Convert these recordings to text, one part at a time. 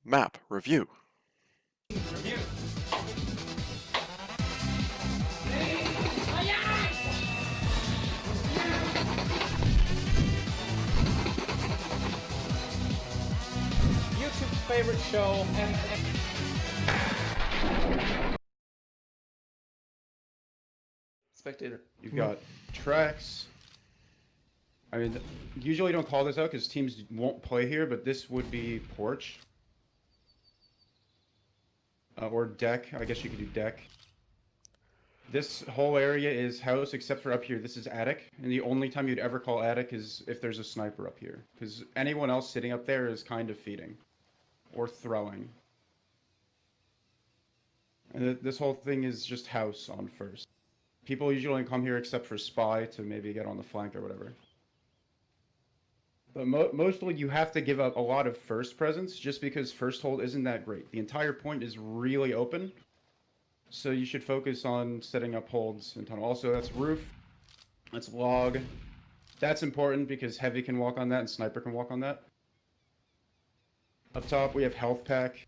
Map review. Review. YouTube's favorite show and spectator. You've got tracks. I mean, usually don't call this out because teams won't play here, but this would be porch. Or deck. I guess you could do deck. This whole area is house except for up here. This is attic. And the only time you'd ever call attic is if there's a sniper up here. Because anyone else sitting up there is kind of feeding. Or throwing. And this whole thing is just house on first. People usually come here except for spy to maybe get on the flank or whatever. But mostly you have to give up a lot of first presence just because first hold isn't that great. The entire point is really open. So you should focus on setting up holds and tunnel. Also, that's roof. That's log. That's important because heavy can walk on that and sniper can walk on that. Up top, we have health pack.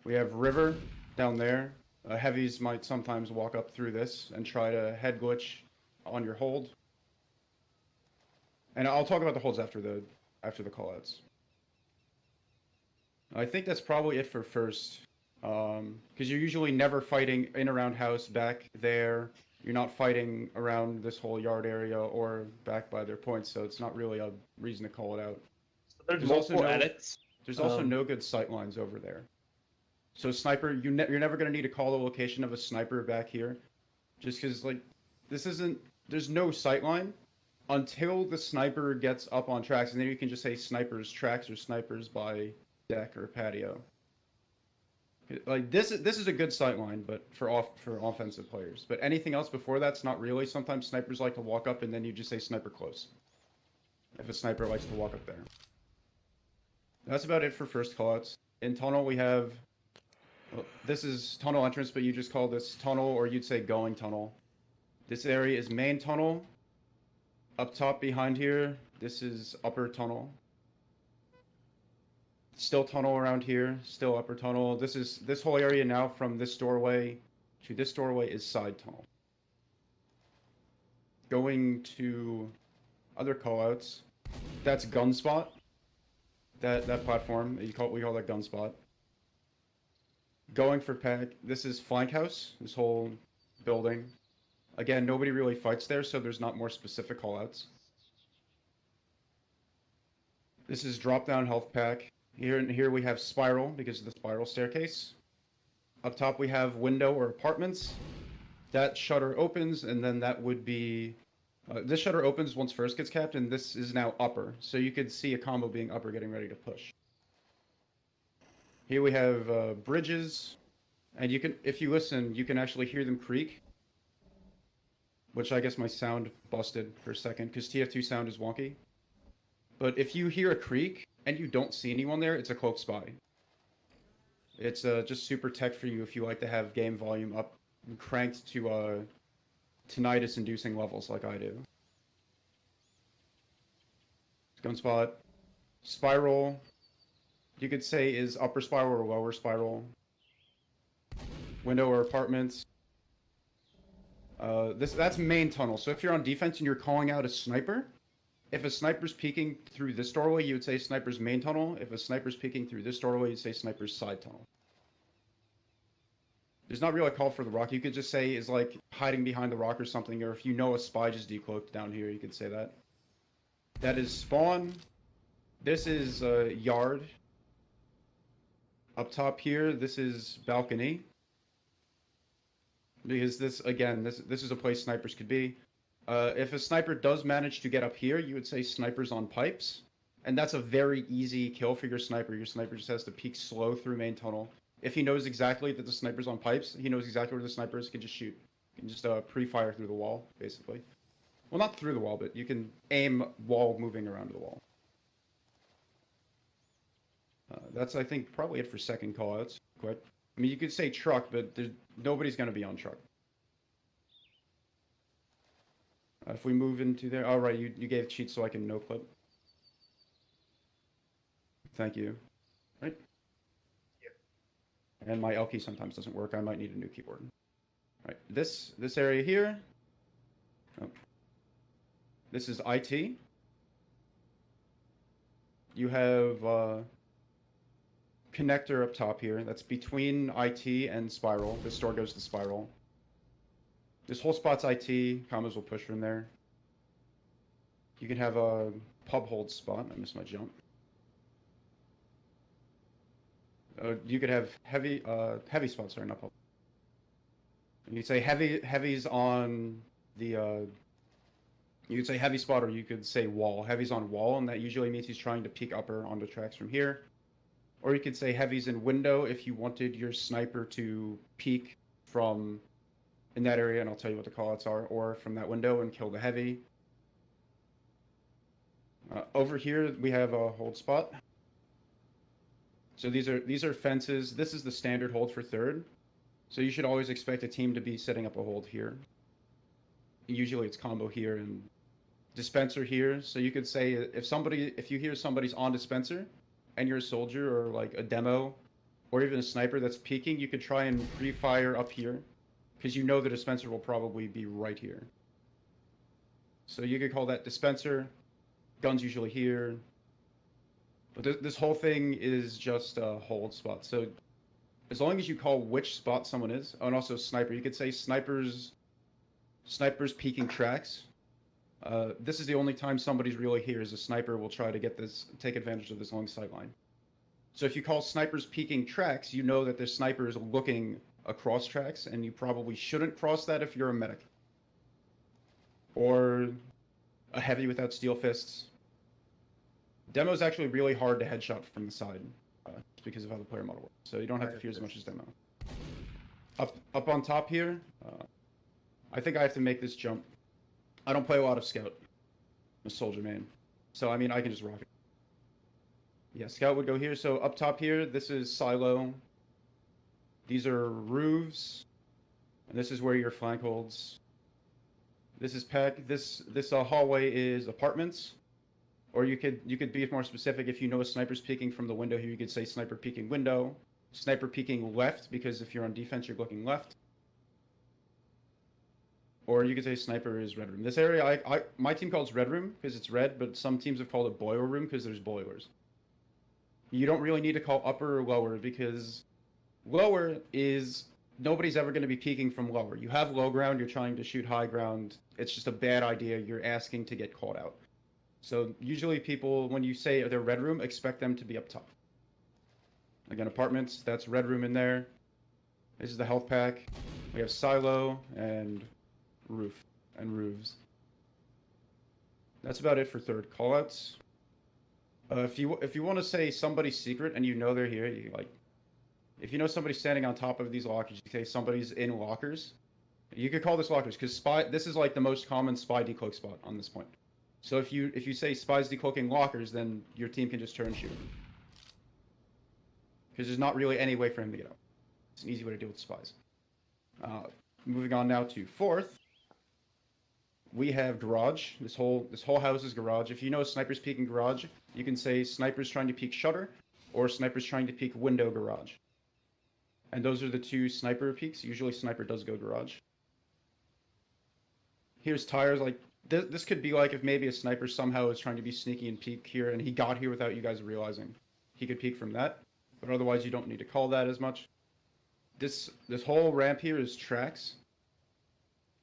We have river down there. Heavies might sometimes walk up through this and try to head glitch on your hold. And I'll talk about the holds after the callouts. I think that's probably it for first. Because you're usually never fighting in around house back there. You're not fighting around this whole yard area or back by their points, so it's not really a reason to call it out. So there's also multiple edits. There's also no good sight lines over there. So sniper, you're never going to need to call the location of a sniper back here. Just because, like, there's no sight line until the sniper gets up on tracks, and then you can just say snipers tracks or snipers by deck or patio. Like this is a good sight line, but for offensive players. But anything else before that's not really. Sometimes snipers like to walk up, and then you just say sniper close. If a sniper likes to walk up there. That's about it for first callouts. In tunnel we have. Well, this is tunnel entrance, but you just call this tunnel, or you'd say going tunnel. This area is main tunnel. Up top behind here, this is upper tunnel. Still tunnel around here, still upper tunnel. This whole area now from this doorway to this doorway is side tunnel. Going to other callouts, that's gun spot. That platform, we call that gun spot. Going for pack, this is flank house, this whole building. Again, nobody really fights there, so there's not more specific callouts. This is drop down health pack. Here we have spiral because of the spiral staircase. Up top we have window or apartments. That shutter opens, and then that would be... this shutter opens once first gets capped, and this is now upper. So you could see a combo being upper getting ready to push. Here we have bridges, and you can, if you listen, you can actually hear them creak. Which I guess my sound busted for a second, because TF2 sound is wonky. But if you hear a creak, and you don't see anyone there, it's a cloaked spy. It's just super tech for you if you like to have game volume up and cranked to tinnitus-inducing levels like I do. Gun spot. Spiral. You could say is upper spiral or lower spiral. Window or apartments. That's main tunnel. So if you're on defense and you're calling out a sniper, if a sniper's peeking through this doorway, you would say sniper's main tunnel. If a sniper's peeking through this doorway, you'd say sniper's side tunnel. There's not really a call for the rock. You could just say is like hiding behind the rock or something, or if you know a spy just decloaked down here, you could say that. That is spawn. This is yard. Up top here, this is balcony. Because this is a place snipers could be. If a sniper does manage to get up here, you would say snipers on pipes. And that's a very easy kill for your sniper. Your sniper just has to peek slow through main tunnel. If he knows exactly that the sniper's on pipes, he knows exactly where the sniper is, he can just shoot. You can just pre-fire through the wall, basically. Well, not through the wall, but you can aim while moving around the wall. That's, I think, probably it for second callouts. Quick. I mean, you could say truck, but nobody's going to be on truck. If we move into there... Oh, right, you gave cheats so I can no-clip. Thank you. Right? And my L key sometimes doesn't work. I might need a new keyboard. Right. This area here. Oh. This is IT. You have connector up top here. That's between IT and Spiral. This door goes to Spiral. This whole spot's IT. Combos will push from there. You can have a pub hold spot. I missed my jump. You could have heavy spots. Sorry, not pub. You could say heavy's on the. You could say heavy spot, or you could say wall. Heavy's on wall, and that usually means he's trying to peek upper onto tracks from here. Or you could say heavy's in window if you wanted your sniper to peek from in that area, and I'll tell you what the callouts are, or from that window and kill the heavy. Over here we have a hold spot. So these are fences. This is the standard hold for third. So you should always expect a team to be setting up a hold here. Usually it's combo here and dispenser here. So you could say if you hear somebody's on dispenser and you're a soldier or like a demo or even a sniper that's peeking, you could try and pre-fire up here because you know the dispenser will probably be right here. So you could call that dispenser. Guns usually here. But this whole thing is just a hold spot. So as long as you call which spot someone is, and also sniper, you could say snipers peeking tracks. This is the only time somebody's really here is a sniper will try to take advantage of this long sight line. So if you call snipers peeking tracks, you know that the sniper is looking across tracks, and you probably shouldn't cross that if you're a medic. Or a heavy without steel fists. Demo is actually really hard to headshot from the side, just because of how the player model works. So you don't have to fear as much as demo. Up on top here, I think I have to make this jump. I don't play a lot of scout. I'm a soldier main, so I mean I can just rock it. Yeah, scout would go here. So up top here, this is silo. These are roofs, and this is where your flank holds. This is PEC. This hallway is apartments. Or you could be more specific. If you know a sniper's peeking from the window here, you could say sniper peeking window, sniper peeking left, because if you're on defense, you're looking left. Or you could say sniper is red room. This area, my team calls red room because it's red, but some teams have called it boiler room because there's boilers. You don't really need to call upper or lower because lower is nobody's ever going to be peeking from lower. You have low ground, you're trying to shoot high ground. It's just a bad idea. You're asking to get called out. So usually people, when you say they're red room, expect them to be up top. Again, apartments, that's red room in there. This is the health pack. We have silo and roof and roofs. That's about it for third callouts. If you want to say somebody's secret and you know they're here, if you know somebody's standing on top of these lockers, you say somebody's in lockers. You could call this lockers because this is like the most common spy decloak spot on this point. So if you say spies decloaking lockers, then your team can just turn and shoot. Because there's not really any way for him to get out. It's an easy way to deal with spies. Moving on now to fourth. We have garage. This whole house is garage. If you know snipers peeking garage, you can say snipers trying to peek shutter or snipers trying to peek window garage. And those are the two sniper peeks. Usually sniper does go garage. Here's tires. Like this could be like if maybe a sniper somehow is trying to be sneaky and peek here and he got here without you guys realizing. He could peek from that, but otherwise you don't need to call that as much. This whole ramp here is tracks.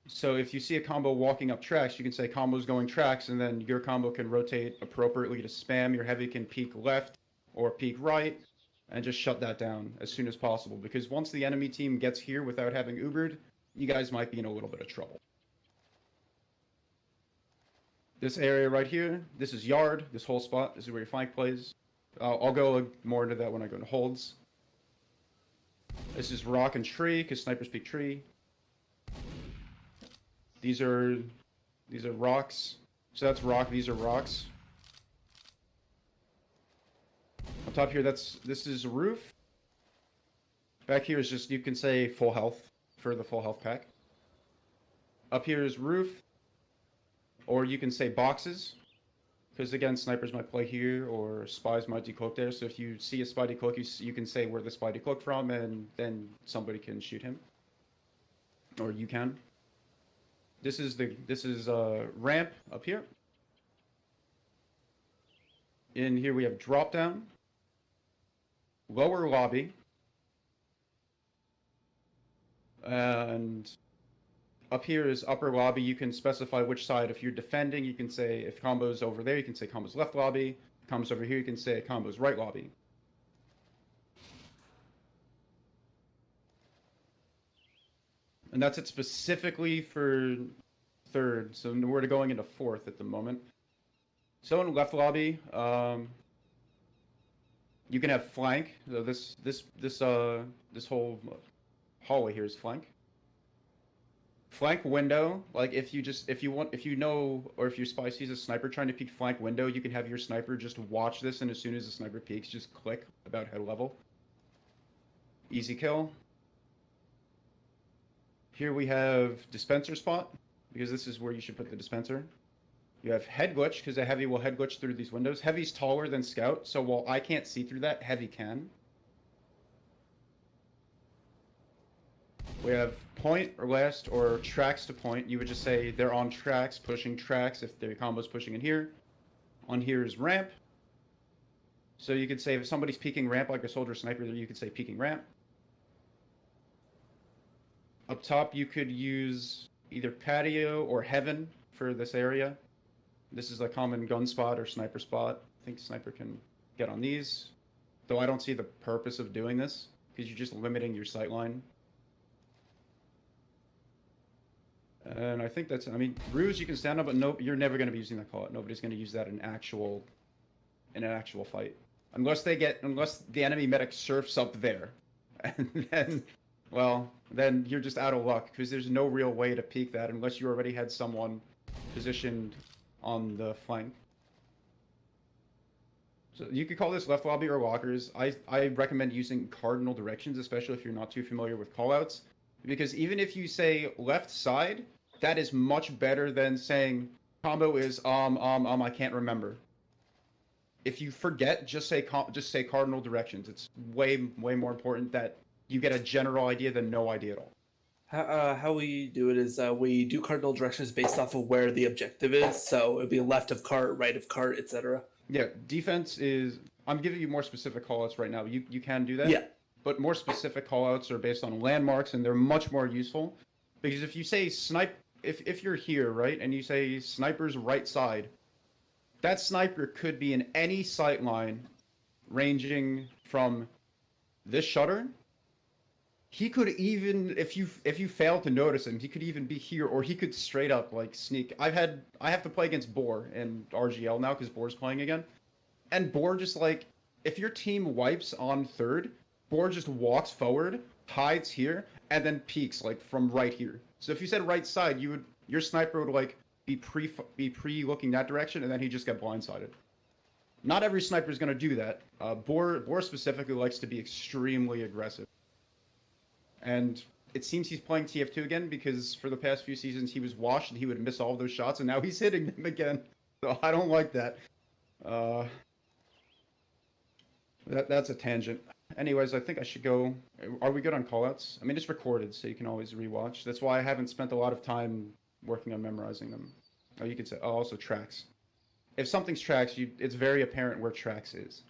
So if you see a combo walking up tracks, you can say combo's going tracks, and then your combo can rotate appropriately to spam. Your heavy can peek left or peek right, and just shut that down as soon as possible. Because once the enemy team gets here without having Ubered, you guys might be in a little bit of trouble. This area right here, this is yard. This whole spot, this is where your flank plays. I'll go more into that when I go into holds. This is rock and tree, because snipers peek tree. These are rocks. So that's rock, these are rocks. On top here, this is a roof. Back here is just, you can say full health for the full health pack. Up here is roof. Or you can say boxes. Because again, snipers might play here, or spies might decloak there. So if you see a spy decloak, you can say where the spy decloaked from, and then somebody can shoot him, or you can. This is ramp up here. In here we have drop down, lower lobby, and up here is upper lobby. You can specify which side. If you're defending, you can say if combo's over there, you can say combo's left lobby. If combo's over here, you can say combo's right lobby. And that's it specifically for third. So we're going into fourth at the moment. So in left lobby, you can have flank. So this whole hallway here is flank. Flank window, like if you know, or if your spy sees a sniper trying to peek flank window, you can have your sniper just watch this, and as soon as the sniper peeks, just click about head level. Easy kill. Here we have dispenser spot, because this is where you should put the dispenser. You have head glitch, because a heavy will head glitch through these windows. Heavy's taller than scout, so while I can't see through that, heavy can. We have point or last or tracks to point. You would just say they're on tracks, pushing tracks if their combo's pushing in here. On here is ramp. So you could say if somebody's peeking ramp like a soldier sniper, you could say peeking ramp. Up top you could use either patio or heaven for this area. This is a common gun spot or sniper spot. I think sniper can get on these. Though I don't see the purpose of doing this, because you're just limiting your sight line. And I think that's, I mean, ruse you can stand up, but nope, you're never going to be using that call-out. Nobody's going to use that in an actual fight. Unless the enemy medic surfs up there. And then, well, then you're just out of luck, because there's no real way to peek that unless you already had someone positioned on the flank. So you could call this left lobby or lockers. I recommend using cardinal directions, especially if you're not too familiar with callouts. Because even if you say left side, that is much better than saying combo is I can't remember. If you forget, just say cardinal directions. It's way more important that you get a general idea than no idea at all. How we do it is we do cardinal directions based off of where the objective is. So it'd be left of cart, right of cart, etc. Yeah, defense is. I'm giving you more specific callouts right now. You can do that. Yeah. But more specific callouts are based on landmarks, and they're much more useful. Because if you say if you're here, right, and you say sniper's right side, that sniper could be in any sight line ranging from this shutter. He could even, if you fail to notice him, he could even be here, or he could straight up like sneak. I have to play against Boar in RGL now because Boar's playing again, and Boar just like, if your team wipes on third, Boar just walks forward, hides here, and then peeks like from right here. So if you said right side, your sniper would like be pre looking that direction, and then he just get blindsided. Not every sniper is going to do that. Boar specifically likes to be extremely aggressive. And it seems he's playing TF2 again, because for the past few seasons he was washed and he would miss all of those shots, and now he's hitting them again. So I don't like that. That's a tangent. Anyways, I think I should go. Are we good on callouts? I mean, it's recorded, so you can always rewatch. That's why I haven't spent a lot of time working on memorizing them. Oh, you could say, oh, also tracks. If something's tracks, it's very apparent where tracks is.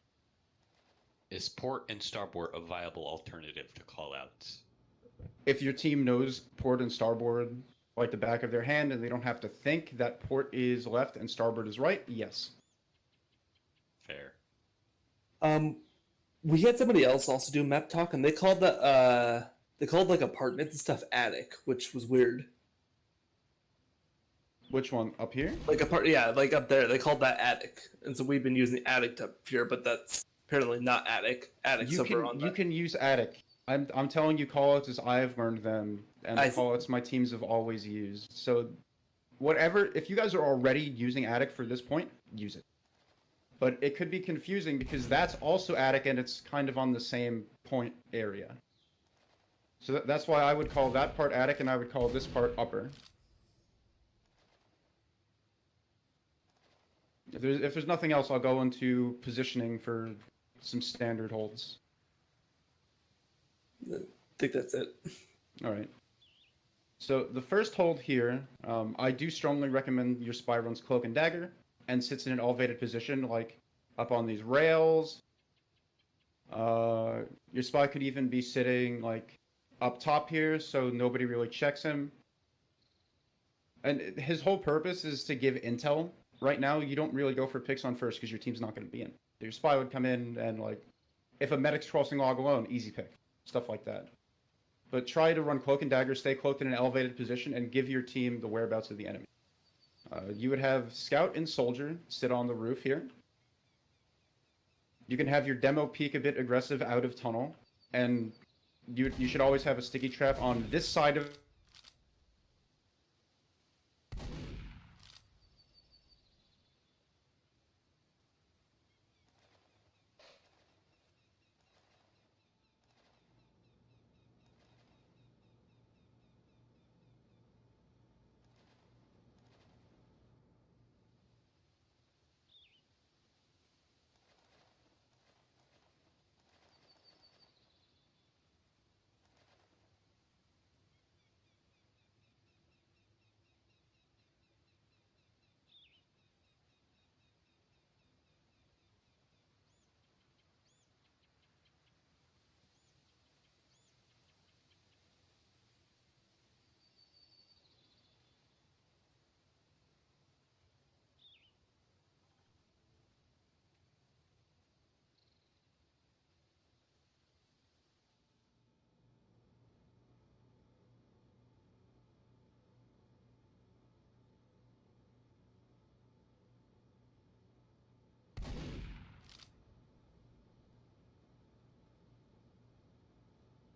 Is port and starboard a viable alternative to callouts? If your team knows port and starboard like the back of their hand, and they don't have to think that port is left and starboard is right, yes. Fair. We had somebody else also do map talk, and they called like apartments and stuff attic, which was weird. Which one? Up here? Like like up there. They called that attic, and so we've been using attic up here, but that's apparently not attic. Attic's over on that. You can use attic. I'm telling you callouts as I've learned them, and the callouts my teams have always used. So, whatever. If you guys are already using attic for this point, use it. But it could be confusing because that's also attic, and it's kind of on the same point area. So that's why I would call that part attic, and I would call this part upper. If there's nothing else, I'll go into positioning for some standard holds. I think that's it. All right. So the first hold here, I do strongly recommend your spy runs Cloak and Dagger and sits in an elevated position, like up on these rails. Your spy could even be sitting like up top here, so nobody really checks him. And his whole purpose is to give intel. Right now, you don't really go for picks on first because your team's not going to be in. Your spy would come in and like, if a medic's crossing log alone, easy pick, stuff like that. But try to run Cloak and Dagger, stay cloaked in an elevated position, and give your team the whereabouts of the enemy. You would have Scout and Soldier sit on the roof here. You can have your demo peek a bit aggressive out of tunnel, and you should always have a sticky trap on this side of.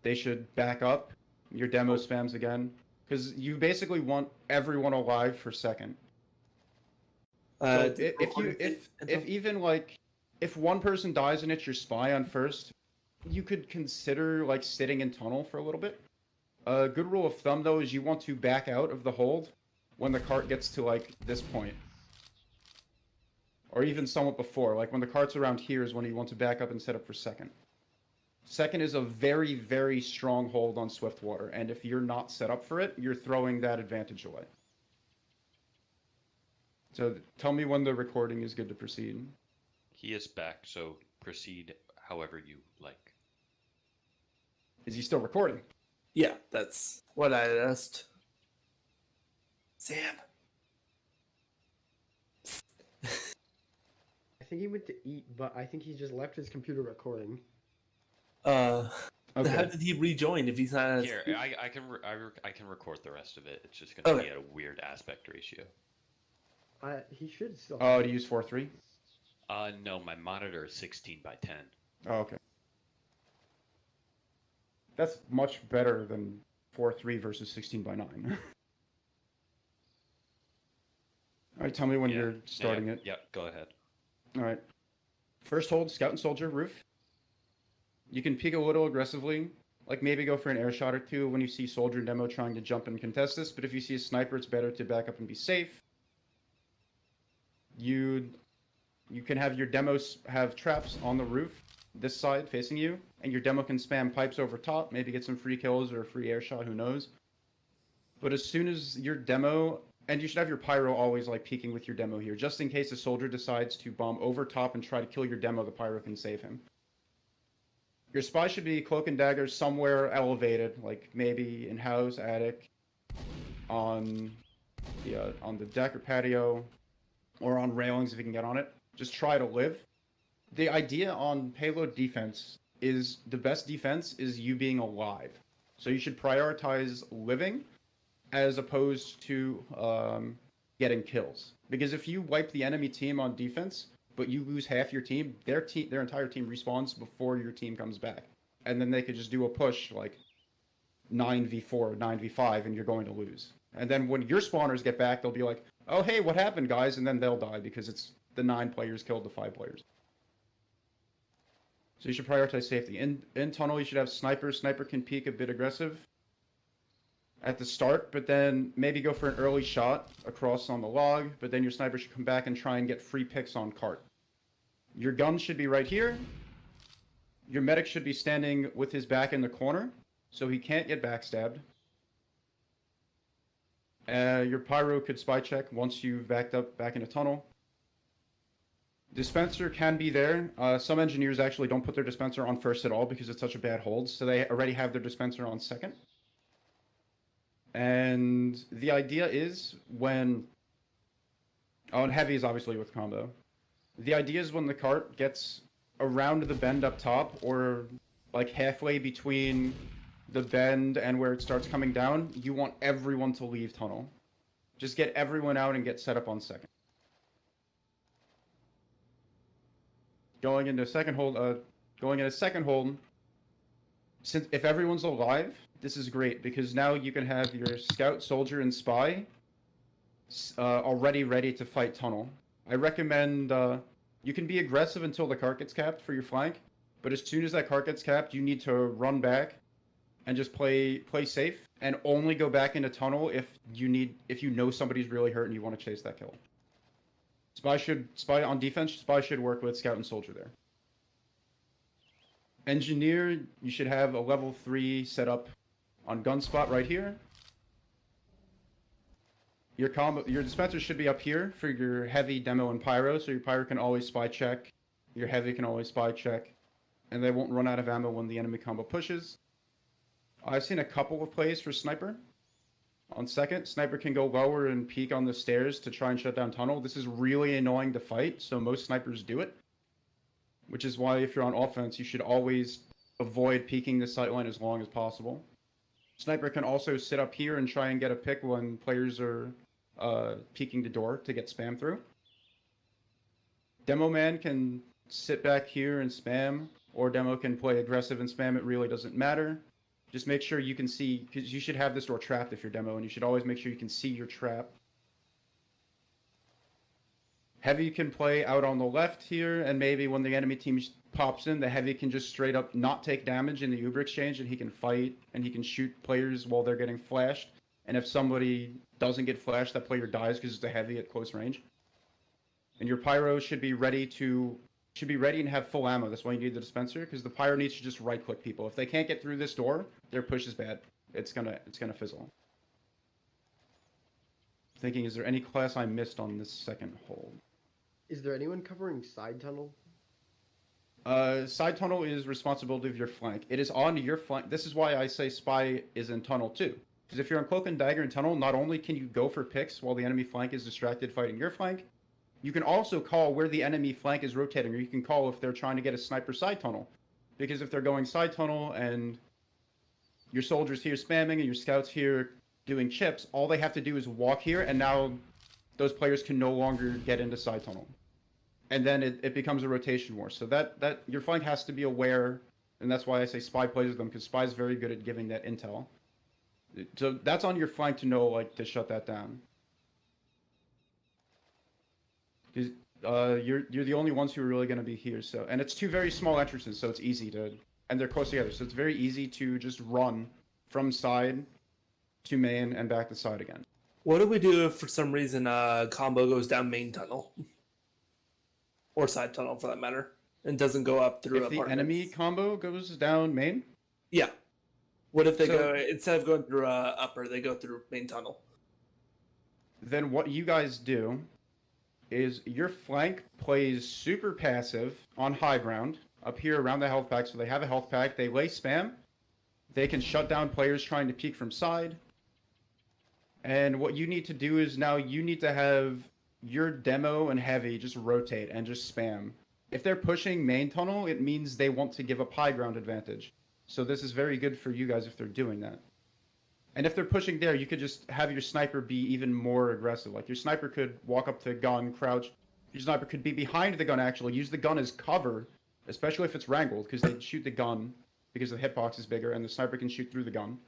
They should back up. Your demo spams again, because you basically want everyone alive for second. So if even like if one person dies and it's your spy on first, you could consider like sitting in tunnel for a little bit. A good rule of thumb though is you want to back out of the hold when the cart gets to like this point. Or even somewhat before, like when the cart's around here is when you want to back up and set up for second. Second is a very, very strong hold on Swiftwater, and if you're not set up for it, you're throwing that advantage away. So tell me when the recording is good to proceed. He is back, so proceed however you like. Is he still recording? Yeah, that's what I asked. Sam. I think he went to eat, but I think he just left his computer recording. Okay. Okay. How did he rejoin if he's not? Here, I can record the rest of it. It's just going to Okay. be at a weird aspect ratio. He should still. Oh, to use 4:3? No, my monitor is 16 by 10. Oh, okay. That's much better than 4:3 versus 16 by 9. All right, tell me when you're starting it. Yep, go ahead. All right. First hold, Scout and Soldier, roof. You can peek a little aggressively, like maybe go for an air shot or two when you see Soldier and Demo trying to jump and contest this, but if you see a sniper, it's better to back up and be safe. You can have your demos have traps on the roof, this side facing you, and your demo can spam pipes over top, maybe get some free kills or a free air shot, who knows. But as soon as your demo, and you should have your pyro always like peeking with your demo here, just in case a soldier decides to bomb over top and try to kill your demo, the pyro can save him. Your spy should be Cloak and Dagger somewhere elevated, like maybe in house, attic, on the deck or patio, or on railings if you can get on it. Just try to live. The idea on payload defense is the best defense is you being alive. So you should prioritize living as opposed to getting kills. Because if you wipe the enemy team on defense, but you lose half your team, their entire team respawns before your team comes back. And then they could just do a push like 9v4, 9v5, and you're going to lose. And then when your spawners get back, they'll be like, oh, hey, what happened, guys? And then they'll die because it's the 9 players killed the 5 players. So you should prioritize safety. In tunnel, you should have Sniper. Sniper can peek a bit aggressive. at the start, but then maybe go for an early shot across on the log, but then your sniper should come back and try and get free picks on cart. Your gun should be right here. Your medic should be standing with his back in the corner, so he can't get backstabbed. Your pyro could spy check once you've backed up back in a tunnel. Dispenser can be there. Some engineers actually don't put their dispenser on first at all because it's such a bad hold, so they already have their dispenser on second. And the idea is when... Oh, and heavy is obviously with combo. The idea is when the cart gets around the bend up top, or like halfway between the bend and where it starts coming down, you want everyone to leave tunnel. Just get everyone out and get set up on second. Going into second hold, since if everyone's alive, this is great because now you can have your scout, soldier, and spy already ready to fight tunnel. I recommend you can be aggressive until the cart gets capped for your flank, but as soon as that cart gets capped, you need to run back and just play safe and only go back into tunnel if you know somebody's really hurt and you want to chase that kill. Spy on defense. Spy should work with scout and soldier there. Engineer, you should have a level 3 set up on gun spot right here. Your dispenser should be up here for your heavy, demo, and pyro, so your pyro can always spy check. Your heavy can always spy check, and they won't run out of ammo when the enemy combo pushes. I've seen a couple of plays for sniper. On second, sniper can go lower and peek on the stairs to try and shut down tunnel. This is really annoying to fight, so most snipers do it. Which is why if you're on offense, you should always avoid peeking the sightline as long as possible. Sniper can also sit up here and try and get a pick when players are peeking the door to get spam through. Demo man can sit back here and spam, or demo can play aggressive and spam. It really doesn't matter. Just make sure you can see, because you should have this door trapped if you're demo, and you should always make sure you can see your trap. Heavy can play out on the left here, and maybe when the enemy team pops in, the heavy can just straight up not take damage in the Uber exchange, and he can fight, and he can shoot players while they're getting flashed. And if somebody doesn't get flashed, that player dies because it's a heavy at close range. And your pyro should be ready and have full ammo. That's why you need the dispenser, because the pyro needs to just right-click people. If they can't get through this door, their push is bad. It's gonna fizzle. Thinking, is there any class I missed on this second hold? Is there anyone covering side tunnel? Side tunnel is responsibility of your flank. It is on your flank. This is why I say spy is in tunnel too. Because if you're on cloak and dagger in tunnel, not only can you go for picks while the enemy flank is distracted fighting your flank, you can also call where the enemy flank is rotating, or you can call if they're trying to get a sniper side tunnel. Because if they're going side tunnel and your soldiers here spamming and your scouts here doing chips, all they have to do is walk here, and now those players can no longer get into side tunnel. And then it becomes a rotation war. So that your flank has to be aware, and that's why I say spy plays with them, because spy is very good at giving that intel. So that's on your flank to know, like, to shut that down. Because you're the only ones who are really going to be here. So, and it's two very small entrances, so it's easy to, and they're close together, so it's very easy to just run from side to main and back to side again. What do we do if for some reason combo goes down main tunnel? Or side tunnel for that matter, and doesn't go up through If the enemy combo goes down main? Yeah. What if they go, instead of going through upper, they go through main tunnel? Then what you guys do is your flank plays super passive on high ground, up here around the health pack, so they have a health pack, they lay spam, they can shut down players trying to peek from side, and what you need to do is now you need to have your demo and heavy just rotate and just spam. If they're pushing main tunnel, it means they want to give up high ground advantage. So this is very good for you guys if they're doing that. And if they're pushing there, you could just have your sniper be even more aggressive. Like your sniper could walk up to the gun, crouch. Your sniper could be behind the gun actually, use the gun as cover, especially if it's wrangled, because they shoot the gun because the hitbox is bigger and the sniper can shoot through the gun.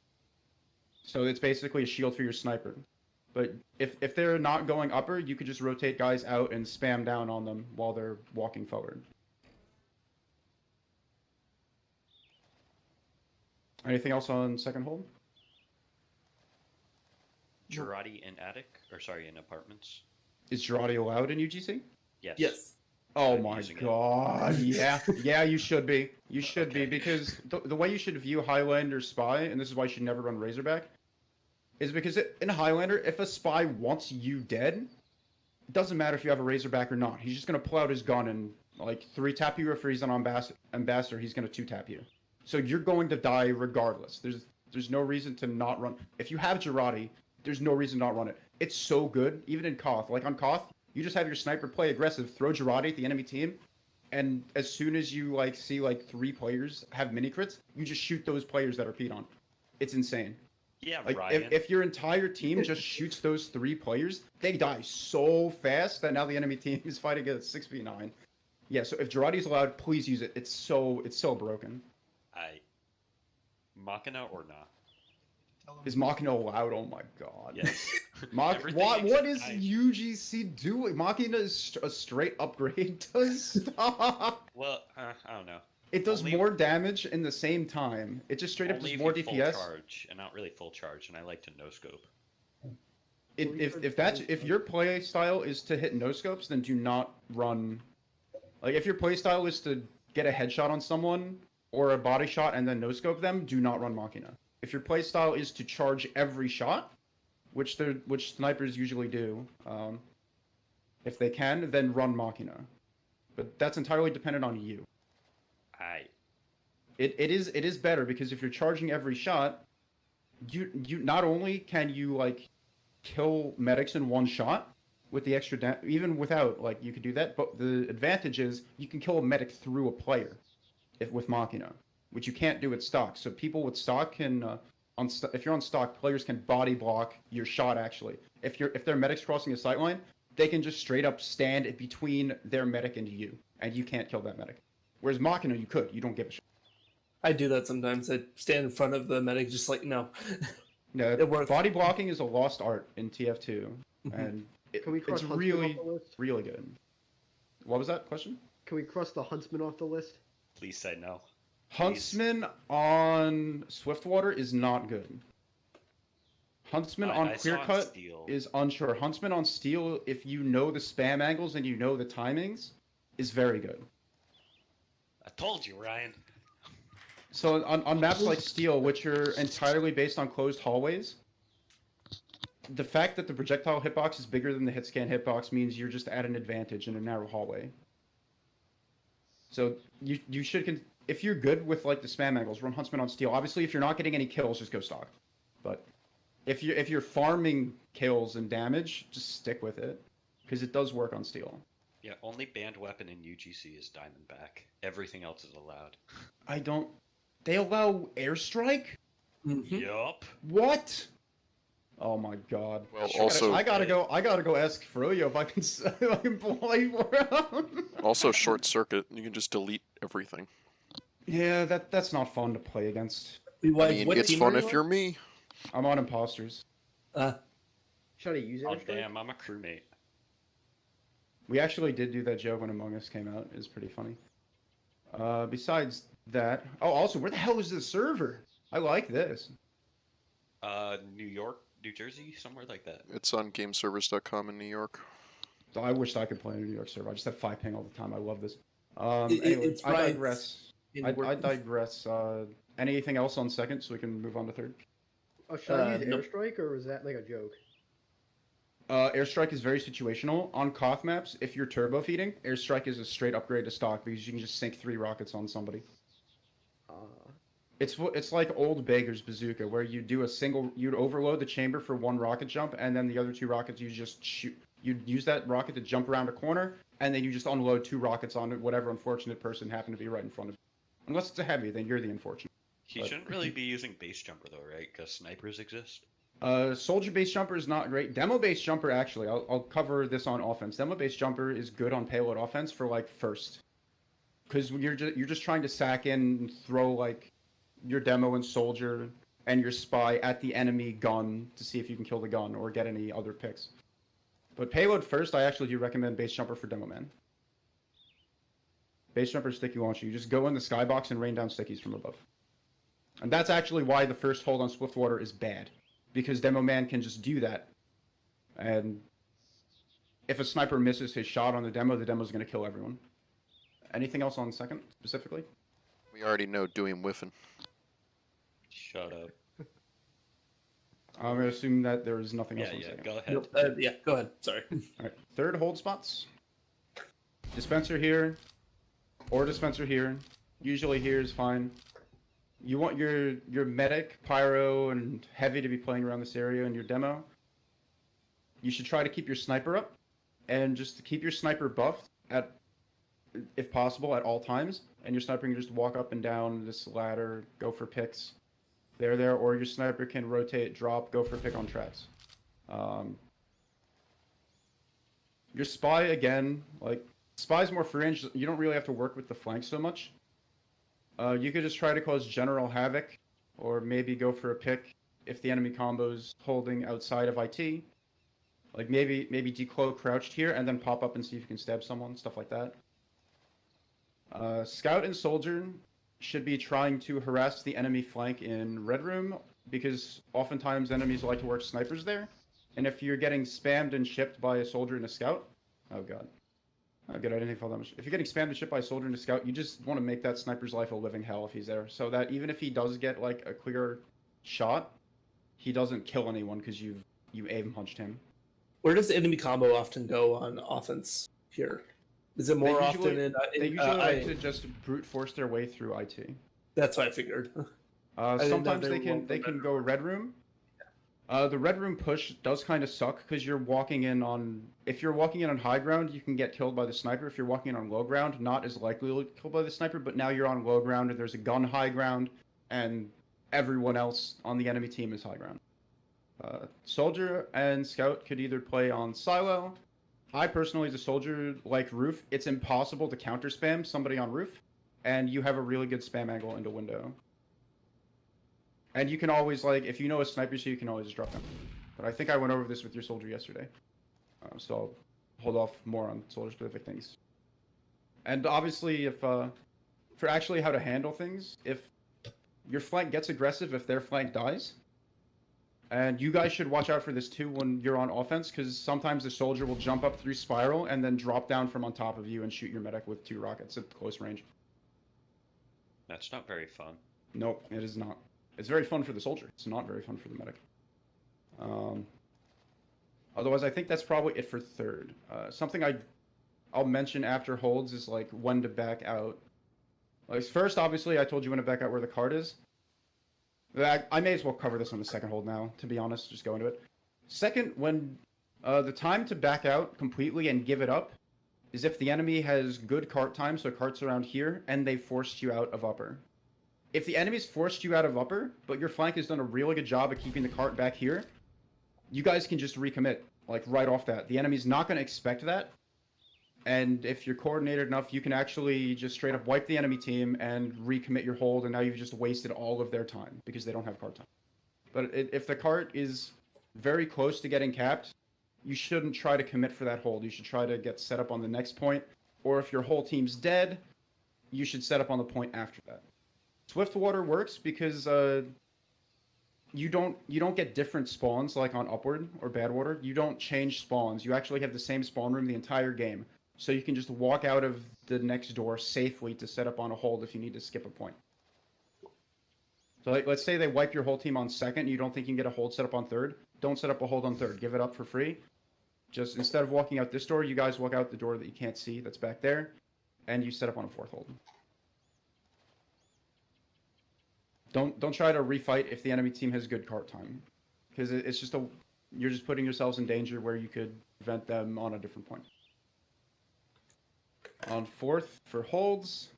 So it's basically a shield for your sniper. But if they're not going upper, you could just rotate guys out and spam down on them while they're walking forward. Anything else on second hold? Girardi in attic, or sorry, in apartments? Is Girardi allowed in UGC? Yes. Yes. Oh I'm my using it. god, yeah. Yeah, you should be. You should be, Okay. because the way you should view Highlander Spy, and this is why you should never run Razorback, is because in Highlander, if a spy wants you dead, it doesn't matter if you have a Razorback or not. He's just going to pull out his gun and, like, 3-tap you, or if he's an ambassador, he's going to 2-tap you. So you're going to die regardless. There's no reason to not run. If you have Girardi, there's no reason to not run it. It's so good, even in Koth. Like, on Koth, you just have your sniper play aggressive, throw Girardi at the enemy team, and as soon as you, like, see, like, 3 players have mini crits, you just shoot those players that are Pete on. It's insane. Yeah, Like, Ryan. if your entire team just shoots those 3 players, they die so fast that now the enemy team is fighting at 6v9. Yeah, so if Girardi's allowed, please use it. It's so broken. Machina or not? Is Machina allowed? Oh my god. Yes. Everything What except is knife. UGC doing? Machina is a straight upgrade to stop. Well, I don't know. It does Only- more damage in the same time. It just straight up Only does if more you full DPS. charge, and not really full charge, and I like to no scope. If your play style is to hit no scopes, then do not run. Like, if your play style is to get a headshot on someone or a body shot and then no scope them, do not run Machina. If your play style is to charge every shot, which snipers usually do, if they can, then run Machina. But that's entirely dependent on you. It is better, because if you're charging every shot, you not only can you, like, kill medics in one shot with the extra even without, like, you could do that, but the advantage is you can kill a medic through a player with Machina, which you can't do with stock. So people with stock can if you're on stock, players can body block your shot. Actually, if their medic's crossing a sight line, they can just straight up stand between their medic and you, and you can't kill that medic. Whereas Machina, you could. You don't give a shit. I do that sometimes. I stand in front of the medic, just like, no. No, It works. body blocking is a lost art in TF2, and Can we cross it's Huntsman really, off the list? really good. What was that question? Can we cross the Huntsman off the list? Please say no. Huntsman on Swiftwater is not good. Huntsman on I saw clear on cut Steel. is unsure. Huntsman on steel, if you know the spam angles and you know the timings, is very good. I told you, Ryan. So on maps like Steel, which are entirely based on closed hallways, the fact that the projectile hitbox is bigger than the hit scan hitbox means you're just at an advantage in a narrow hallway. So you should, if you're good with, like, the spam angles, run Huntsman on Steel. Obviously, if you're not getting any kills, just go stock. But if you're farming kills and damage, just stick with it, because it does work on Steel. Yeah, only banned weapon in UGC is Diamondback. Everything else is allowed. They allow airstrike? Mhm. Yup. What? Oh my god. Well, Sure. also, I gotta go ask Froyo if I can play for him. also short circuit. You can just delete everything. Yeah, that's not fun to play against. I mean, What it's team fun are if you you're me. I'm on imposters. on? Should I use Oh airstrike? damn, I'm a crewmate. We actually did do that joke when Among Us came out. It was pretty funny. Besides that, also, where the hell is this server? I like this. New York, New Jersey, somewhere like that. It's on GameService.com in New York. I wished I could play in a New York server. I just have 5 ping all the time. I love this. It- Anyway, it's I right digress. in I work- digress. Anything else on second, so we can move on to third? Oh, should I use nope. airstrike, or was that like a joke? Airstrike is very situational. On Koth maps, if you're turbo feeding, airstrike is a straight upgrade to stock, because you can just sink 3 rockets on somebody. It's like old Beggar's bazooka, where you do you'd overload the chamber for 1 rocket jump, and then the other 2 rockets you just shoot. You'd use that rocket to jump around a corner, and then you just unload 2 rockets on whatever unfortunate person happened to be right in front of you. Unless it's a heavy, then you're the unfortunate. He But- shouldn't really be using base jumper though, right? Because snipers exist. Soldier base jumper is not great. Demo base jumper, actually, I'll cover this on offense. Demo base jumper is good on payload offense for, like, first, because you're just trying to sack in and throw, like, your demo and soldier and your spy at the enemy gun to see if you can kill the gun or get any other picks. But payload first, I actually do recommend base jumper for demo man. Base jumper sticky launcher. You just go in the skybox and rain down stickies from above. And that's actually why the first hold on Swiftwater is bad. because Demo Man can just do that. And if a sniper misses his shot on the demo's going to kill everyone. Anything else on second, specifically? We already know Dewey and Whiffin. Shut up. I'm going to assume that there is nothing else Yeah, on yeah, second. go ahead. Nope, yeah, go ahead. Sorry. Alright, third hold spots. Dispenser here, or dispenser here. Usually here is fine. You want your medic, pyro, and heavy to be playing around this area in your demo. You should try to keep your sniper up, and just to keep your sniper buffed at, if possible, at all times. And your sniper can just walk up and down this ladder, go for picks. There, or your sniper can rotate, drop, go for pick on tracks. Your spy, again, like, spy's more free range. You don't really have to work with the flank so much. You could just try to cause general havoc, or maybe go for a pick if the enemy combo's holding outside of IT. Like maybe declo crouched here and then pop up and see if you can stab someone, stuff like that. Scout and soldier should be trying to harass the enemy flank in red room, because oftentimes enemies like to work snipers there. And if you're getting spammed and shipped by a soldier and a scout, oh god. Oh good, I didn't fall that much. If you're getting spammed and shipped by a soldier and a scout, you just want to make that sniper's life a living hell if he's there. So that even if he does get like a clear shot, he doesn't kill anyone because you aim punched him. Where does the enemy combo often go on offense here? Is it more often in They usually like to just brute force their way through IT. That's what I figured. didn't know Sometimes they they were can go red room. The red room push does kind of suck because you're walking in on. If you're walking in on high ground, you can get killed by the sniper. If you're walking in on low ground, not as likely to get killed by the sniper. But now you're on low ground and there's a gun high ground, and everyone else on the enemy team is high ground. Soldier and scout could either play on silo. I personally, as a soldier, like roof. It's impossible to counter spam somebody on roof, and you have a really good spam angle into window. And you can always, like, if you know a sniper, so you can always just drop them. But I think I went over this with your soldier yesterday, so I'll hold off more on soldier-specific things. And obviously, if for actually how to handle things, if your flank gets aggressive, if their flank dies. And you guys should watch out for this too when you're on offense, because sometimes the soldier will jump up through spiral and then drop down from on top of you and shoot your medic with 2 rockets at close range. That's not very fun. Nope, it is not. It's very fun for the soldier. It's not very fun for the medic. Otherwise, I think that's probably it for third. Something I'll mention after holds is like when to back out. Like first, obviously, I told you when to back out where the card is. I may as well cover this on the second hold now, to be honest, just go into it. Second, when the time to back out completely and give it up is if the enemy has good cart time, so cart's around here, and they forced you out of upper. If the enemy's forced you out of upper, but your flank has done a really good job of keeping the cart back here, you guys can just recommit, like right off that. The enemy's not going to expect that, and if you're coordinated enough, you can actually just straight up wipe the enemy team and recommit your hold, and now you've just wasted all of their time because they don't have cart time. But if the cart is very close to getting capped, you shouldn't try to commit for that hold. You should try to get set up on the next point, or if your whole team's dead, you should set up on the point after that. Swiftwater works because you don't get different spawns like on Upward or Badwater. You don't change spawns. You actually have the same spawn room the entire game. So you can just walk out of the next door safely to set up on a hold if you need to skip a point. So like, let's say they wipe your whole team on second, you don't think you can get a hold set up on third. Don't set up a hold on third. Give it up for free. Just instead of walking out this door, you guys walk out the door that you can't see that's back there, and you set up on a fourth hold. Don't try to refight if the enemy team has good cart time, because it's just you're just putting yourselves in danger where you could prevent them on a different point. On fourth for holds,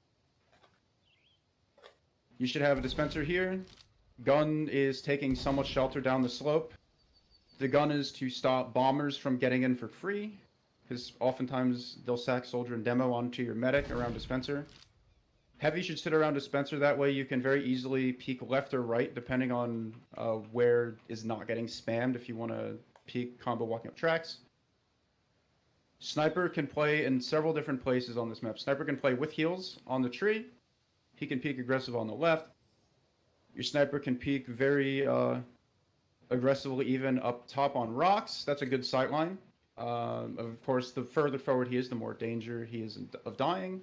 you should have a dispenser here. Gun is taking somewhat shelter down the slope. The gun is to stop bombers from getting in for free, because oftentimes they'll sack soldier and demo onto your medic around dispenser. Heavy should sit around dispenser, that way you can very easily peek left or right depending on where is not getting spammed if you want to peek combo walking up tracks. Sniper can play in several different places on this map. Sniper can play with heals on the tree. He can peek aggressive on the left. Your sniper can peek very aggressively even up top on rocks. That's a good sight line. Of course, the further forward he is, the more danger he is of dying.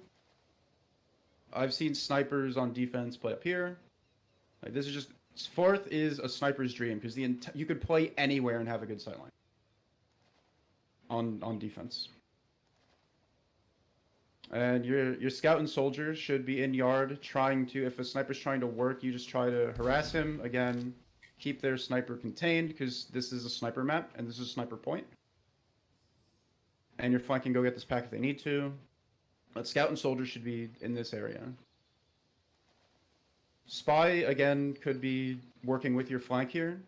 I've seen snipers on defense play up here. Like, this is just... Fourth is a sniper's dream, because you could play anywhere and have a good sight line. On defense. And your scout and soldier should be in yard trying to... If a sniper's trying to work, you just try to harass him. Again, keep their sniper contained, because this is a sniper map, and this is a sniper point. And your flank can go get this pack if they need to. But scout and soldier should be in this area. Spy, again, could be working with your flank here.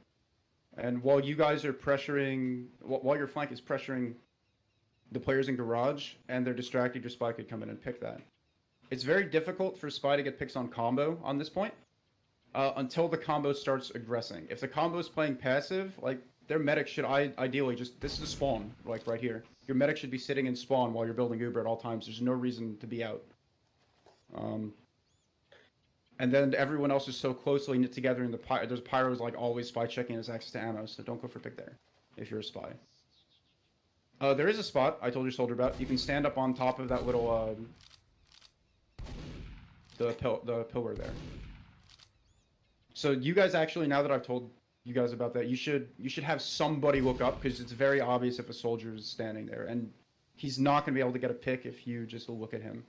And while you guys are pressuring... While your flank is pressuring the players in garage, and they're distracted, your spy could come in and pick that. It's very difficult for spy to get picks on combo on this point. Until the combo starts aggressing. If the combo is playing passive, like, their medic should ideally just... This is a spawn, like, right here. Your medic should be sitting in spawn while you're building Uber at all times. There's no reason to be out. And then everyone else is so closely knit together in the there's pyros like always spy checking his access to ammo, so don't go for pick there if you're a spy. There is a spot I told your soldier about. You can stand up on top of that little the pillar there. So you guys actually, now that I've told you guys about that, you should have somebody look up, because it's very obvious if a soldier is standing there, and he's not going to be able to get a pick if you just look at him.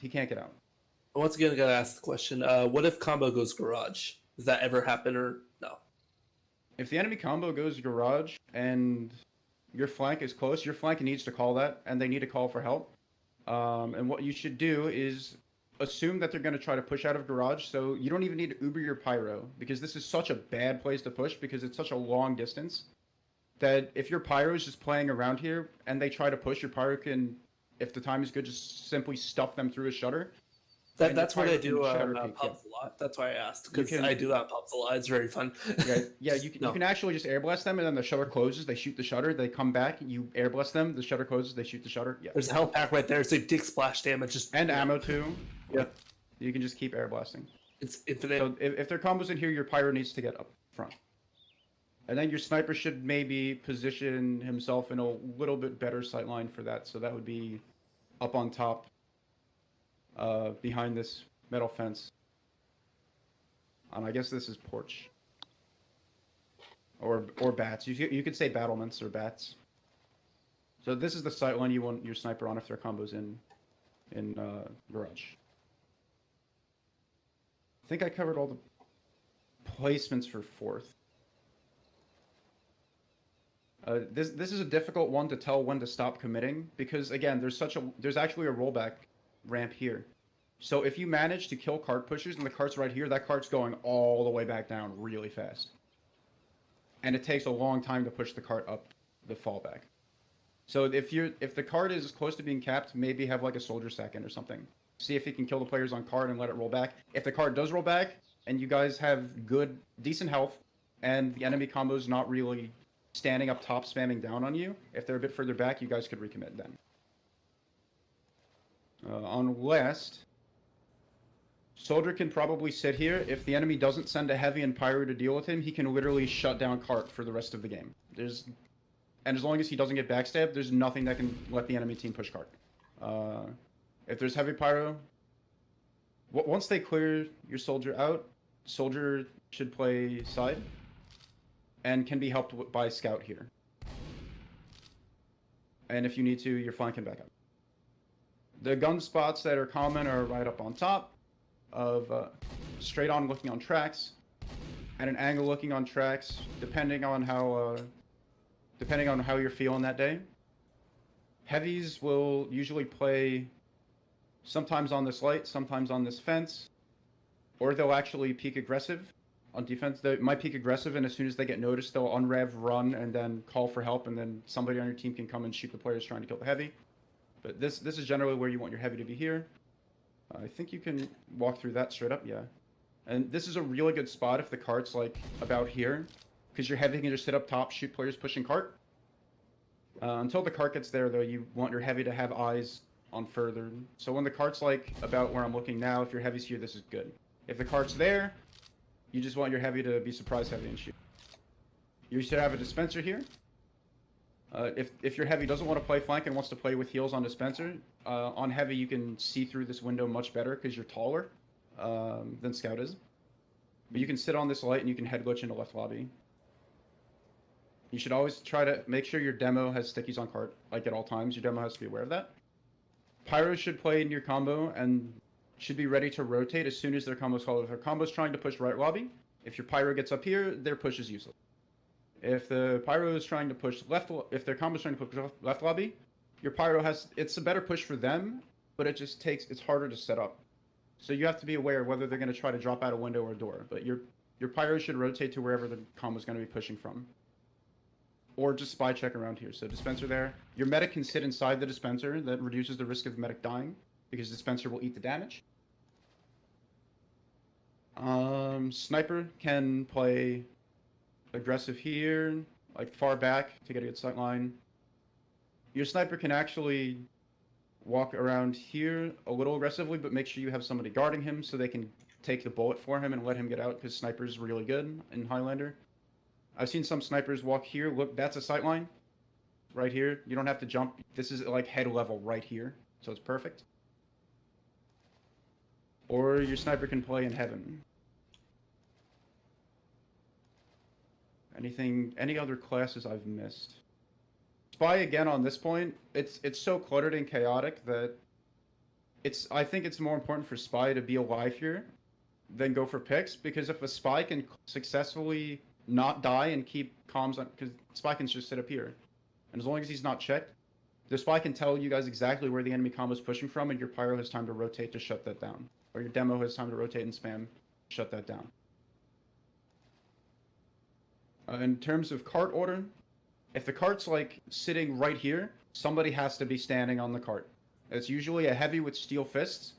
He can't get out. Once again, I gotta ask the question: what if combo goes garage? Does that ever happen, or no? If the enemy combo goes garage and your flank is close, your flank needs to call that, and they need to call for help. And what you should do is assume that they're going to try to push out of garage, so you don't even need to Uber your pyro, because this is such a bad place to push, because it's such a long distance, that if your pyro is just playing around here, and they try to push, your pyro can, if the time is good, just simply stuff them through a shutter. That's what I do on pubs a lot. That's why I asked, because I do that on pubs a lot. It's very fun. Yeah, you can actually just air blast them, and then the shutter closes, they shoot the shutter, they come back, you air blast them, the shutter closes, they shoot the shutter. Yeah. There's a health pack right there, so you take splash damage. And ammo too. Yeah. You can just keep air blasting. It's infinite. So if their combos in here, your pyro needs to get up front. And then your sniper should maybe position himself in a little bit better sight line for that. So that would be up on top, behind this metal fence. I guess this is porch. Or bats. You could say battlements or bats. So this is the sight line you want your sniper on if their combo's in garage. I think I covered all the placements for fourth. This is a difficult one to tell when to stop committing, because again, there's actually a rollback ramp here. So if you manage to kill cart pushers and the cart's right here, that cart's going all the way back down really fast. And it takes a long time to push the cart up the fallback. So if the cart is close to being capped, maybe have like a soldier second or something. See if you can kill the players on cart and let it roll back. If the cart does roll back and you guys have decent health, and the enemy combo's not really standing up top spamming down on you, if they're a bit further back, you guys could recommit then. On west, soldier can probably sit here. If the enemy doesn't send a heavy and pyro to deal with him, he can literally shut down cart for the rest of the game. And as long as he doesn't get backstabbed, there's nothing that can let the enemy team push cart. If there's heavy pyro, once they clear your soldier out, soldier should play side and can be helped by scout here. And if you need to, your flank can back up. The gun spots that are common are right up on top of straight on looking on tracks, at an angle looking on tracks, depending on how you're feeling that day. Heavies will usually play sometimes on this light, sometimes on this fence, or they'll actually peek aggressive on defense. They might peek aggressive, and as soon as they get noticed, they'll unrev, run, and then call for help, and then somebody on your team can come and shoot the players trying to kill the heavy. But this is generally where you want your heavy to be here. I think you can walk through that straight up, yeah. And this is a really good spot if the cart's like about here, because your heavy can just sit up top, shoot players pushing cart. Until the cart gets there, though, you want your heavy to have eyes on further. So when the cart's like about where I'm looking now, if your heavy's here, this is good. If the cart's there, You just want your heavy to be surprise heavy and shoot. You should have a dispenser here. If your heavy doesn't want to play flank and wants to play with heals on dispenser, on heavy you can see through this window much better because you're taller than Scout is. But you can sit on this light and you can head glitch into left lobby. You should always try to make sure your demo has stickies on cart, like at all times. Your demo has to be aware of that. Pyro should play in your combo and should be ready to rotate as soon as their combo's called. If their combo's trying to push right lobby, if your Pyro gets up here, their push is useless. If the Pyro is trying to push left, if their combo's trying to push left lobby, your Pyro it's a better push for them, but it's harder to set up. So you have to be aware whether they're going to try to drop out a window or a door. But your Pyro should rotate to wherever the combo's going to be pushing from. Or just spy check around here. So dispenser there. Your medic can sit inside the dispenser. That reduces the risk of the medic dying because dispenser will eat the damage. Sniper can play aggressive here, like far back to get a good sight line. Your sniper can actually walk around here a little aggressively, but make sure you have somebody guarding him so they can take the bullet for him and let him get out because sniper's really good in Highlander. I've seen some snipers walk here. Look, that's a sight line right here. You don't have to jump. This is like head level right here, so it's perfect. Or your sniper can play in heaven. Any other classes I've missed? Spy again on this point. It's so cluttered and chaotic that I think it's more important for Spy to be alive here than go for picks, because if a Spy can successfully not die and keep comms on, because Spy can just sit up here, and as long as he's not checked, the Spy can tell you guys exactly where the enemy combo is pushing from, and your Pyro has time to rotate to shut that down, or your demo has time to rotate and spam, shut that down. In terms of cart order, if the cart's like sitting right here, somebody has to be standing on the cart. It's usually a heavy with steel fists,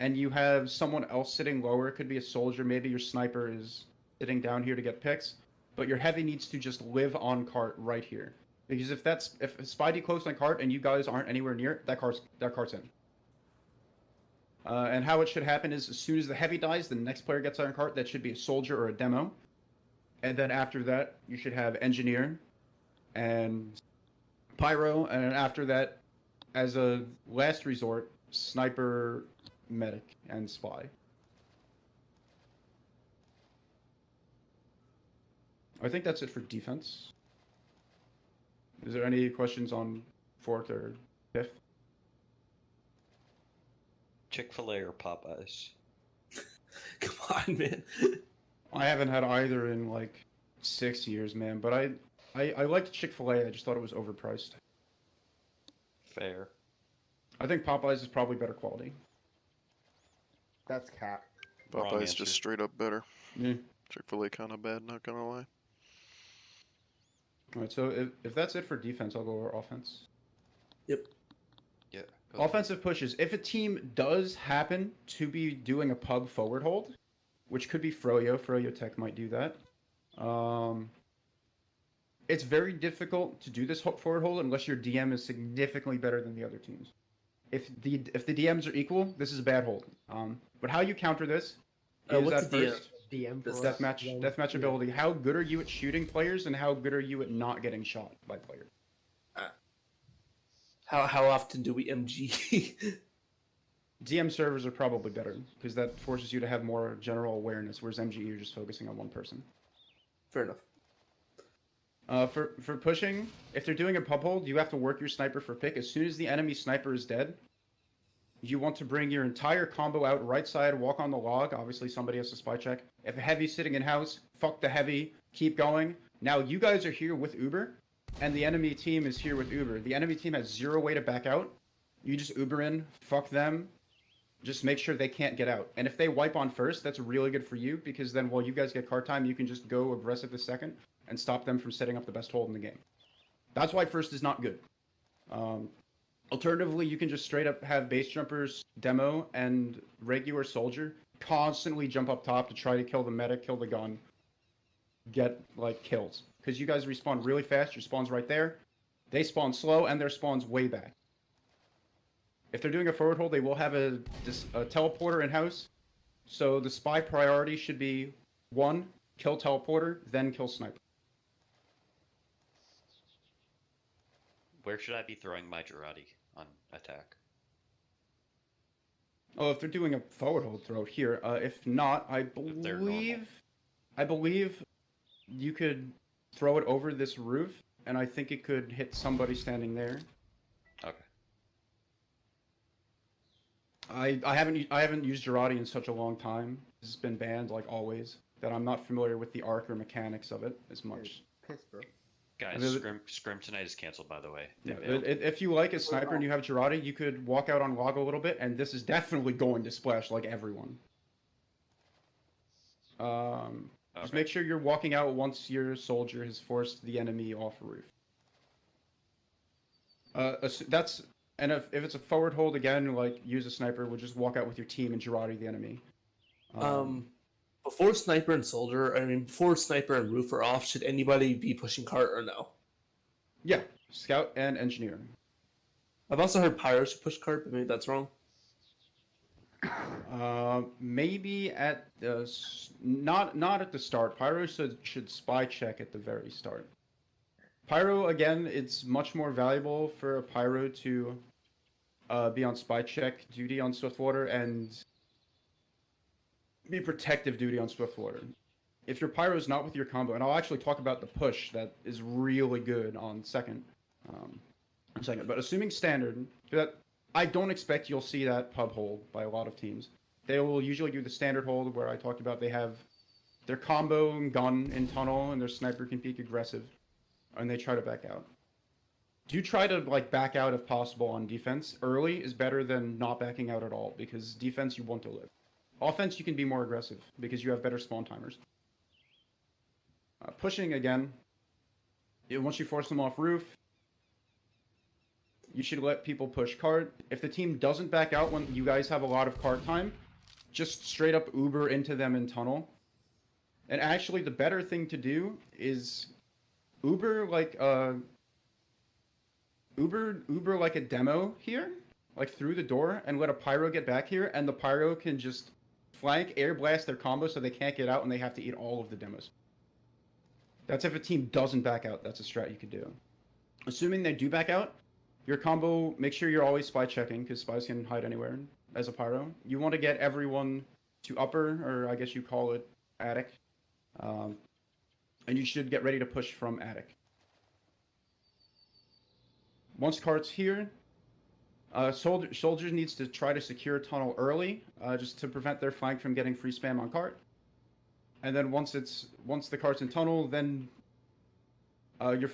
and you have someone else sitting lower. It could be a soldier, maybe your sniper is sitting down here to get picks, but your heavy needs to just live on cart right here. Because if Spidey close on cart and you guys aren't anywhere near it, that cart's in. And how it should happen is as soon as the heavy dies, the next player gets on cart. That should be a soldier or a demo. And then after that, you should have engineer and pyro, and then after that, as a last resort, sniper, medic, and spy. I think that's it for defense. Is there any questions on 4th or 5th? Chick-fil-A or Popeyes? Come on, man. I haven't had either in like 6 years, man. But I liked Chick-fil-A. I just thought it was overpriced. Fair. I think Popeyes is probably better quality. That's cat. Wrong Popeye's answer. just straight up better. Yeah. Chick-fil-A kind of bad, not gonna lie. All right. So if that's it for defense, I'll go over offense. Yep. Yeah. Offensive pushes. If a team does happen to be doing a pub forward hold, which could be Froyo Tech might do that. It's very difficult to do this forward hold unless your DM is significantly better than the other teams. If the DMs are equal, this is a bad hold. But how you counter this is what's at the DM? first DM for this us, deathmatch then- deathmatch ability. How good are you at shooting players, and how good are you at not getting shot by players? How often do we MG? DM servers are probably better because that forces you to have more general awareness, whereas MGE you're just focusing on one person. Fair enough. For pushing, if they're doing a pub hold, you have to work your sniper for pick. As soon as the enemy sniper is dead, you want to bring your entire combo out right side, walk on the log. Obviously, somebody has to spy check. If a heavy's sitting in house, fuck the heavy, keep going. Now you guys are here with Uber, and the enemy team is here with Uber. The enemy team has 0 way to back out. You just Uber in, fuck them, just make sure they can't get out. And if they wipe on first, that's really good for you, because then while you guys get card time, you can just go aggressive the second and stop them from setting up the best hold in the game. That's why first is not good. Alternatively, you can just straight up have base jumpers, demo, and regular soldier constantly jump up top to try to kill the medic, kill the gun, get like kills. Because you guys respawn really fast, your spawn's right there. They spawn slow, and their spawn's way back. If they're doing a forward hold, they will have a teleporter in-house. So the spy priority should be 1, kill teleporter, then kill sniper. Where should I be throwing my Girardi on attack? Oh, if they're doing a forward hold, throw it here. If not, they're normal. I believe you could throw it over this roof, and I think it could hit somebody standing there. Okay. I haven't used Girardi in such a long time. It's been banned like always, that I'm not familiar with the arc or mechanics of it as much. Piss, bro. Guys, scrim tonight is canceled, by the way. They Yeah, bailed. if you like a sniper and you have Girardi, you could walk out on log a little bit, and this is definitely going to splash like everyone. Just make sure you're walking out once your soldier has forced the enemy off a roof. And if it's a forward hold again, like use a sniper, we'll just walk out with your team and Girardi the enemy. Before sniper and soldier, before sniper and roof are off, should anybody be pushing cart or no? Yeah, scout and engineer. I've also heard pyro should push cart, but maybe that's wrong. Maybe at the not at the start. Pyro should spy check at the very start. Pyro again, it's much more valuable for a pyro to be on spy check duty on Swiftwater and be protective duty on Swiftwater. If your pyro is not with your combo, and I'll actually talk about the push that is really good on second, but assuming standard, that I don't expect you'll see that pub hold by a lot of teams. They will usually do the standard hold where I talked about they have their combo and gun in tunnel and their sniper can peek aggressive, and they try to back out. Do try to back out if possible on defense. Early is better than not backing out at all, because defense you want to live. Offense you can be more aggressive because you have better spawn timers. Pushing again, once you force them off roof, you should let people push cart. If the team doesn't back out when you guys have a lot of cart time, just straight up Uber into them in tunnel. And actually the better thing to do is Uber like a demo here, like through the door, and let a pyro get back here, and the pyro can just flank, air blast their combo so they can't get out and they have to eat all of the demos. That's if a team doesn't back out. That's a strat you could do. Assuming they do back out, your combo, make sure you're always spy checking, because spies can hide anywhere as a pyro. You want to get everyone to upper, or I guess you call it attic. And you should get ready to push from attic. Once cart's here, soldier needs to try to secure tunnel early, just to prevent their flank from getting free spam on cart. And then once the cart's in tunnel, then your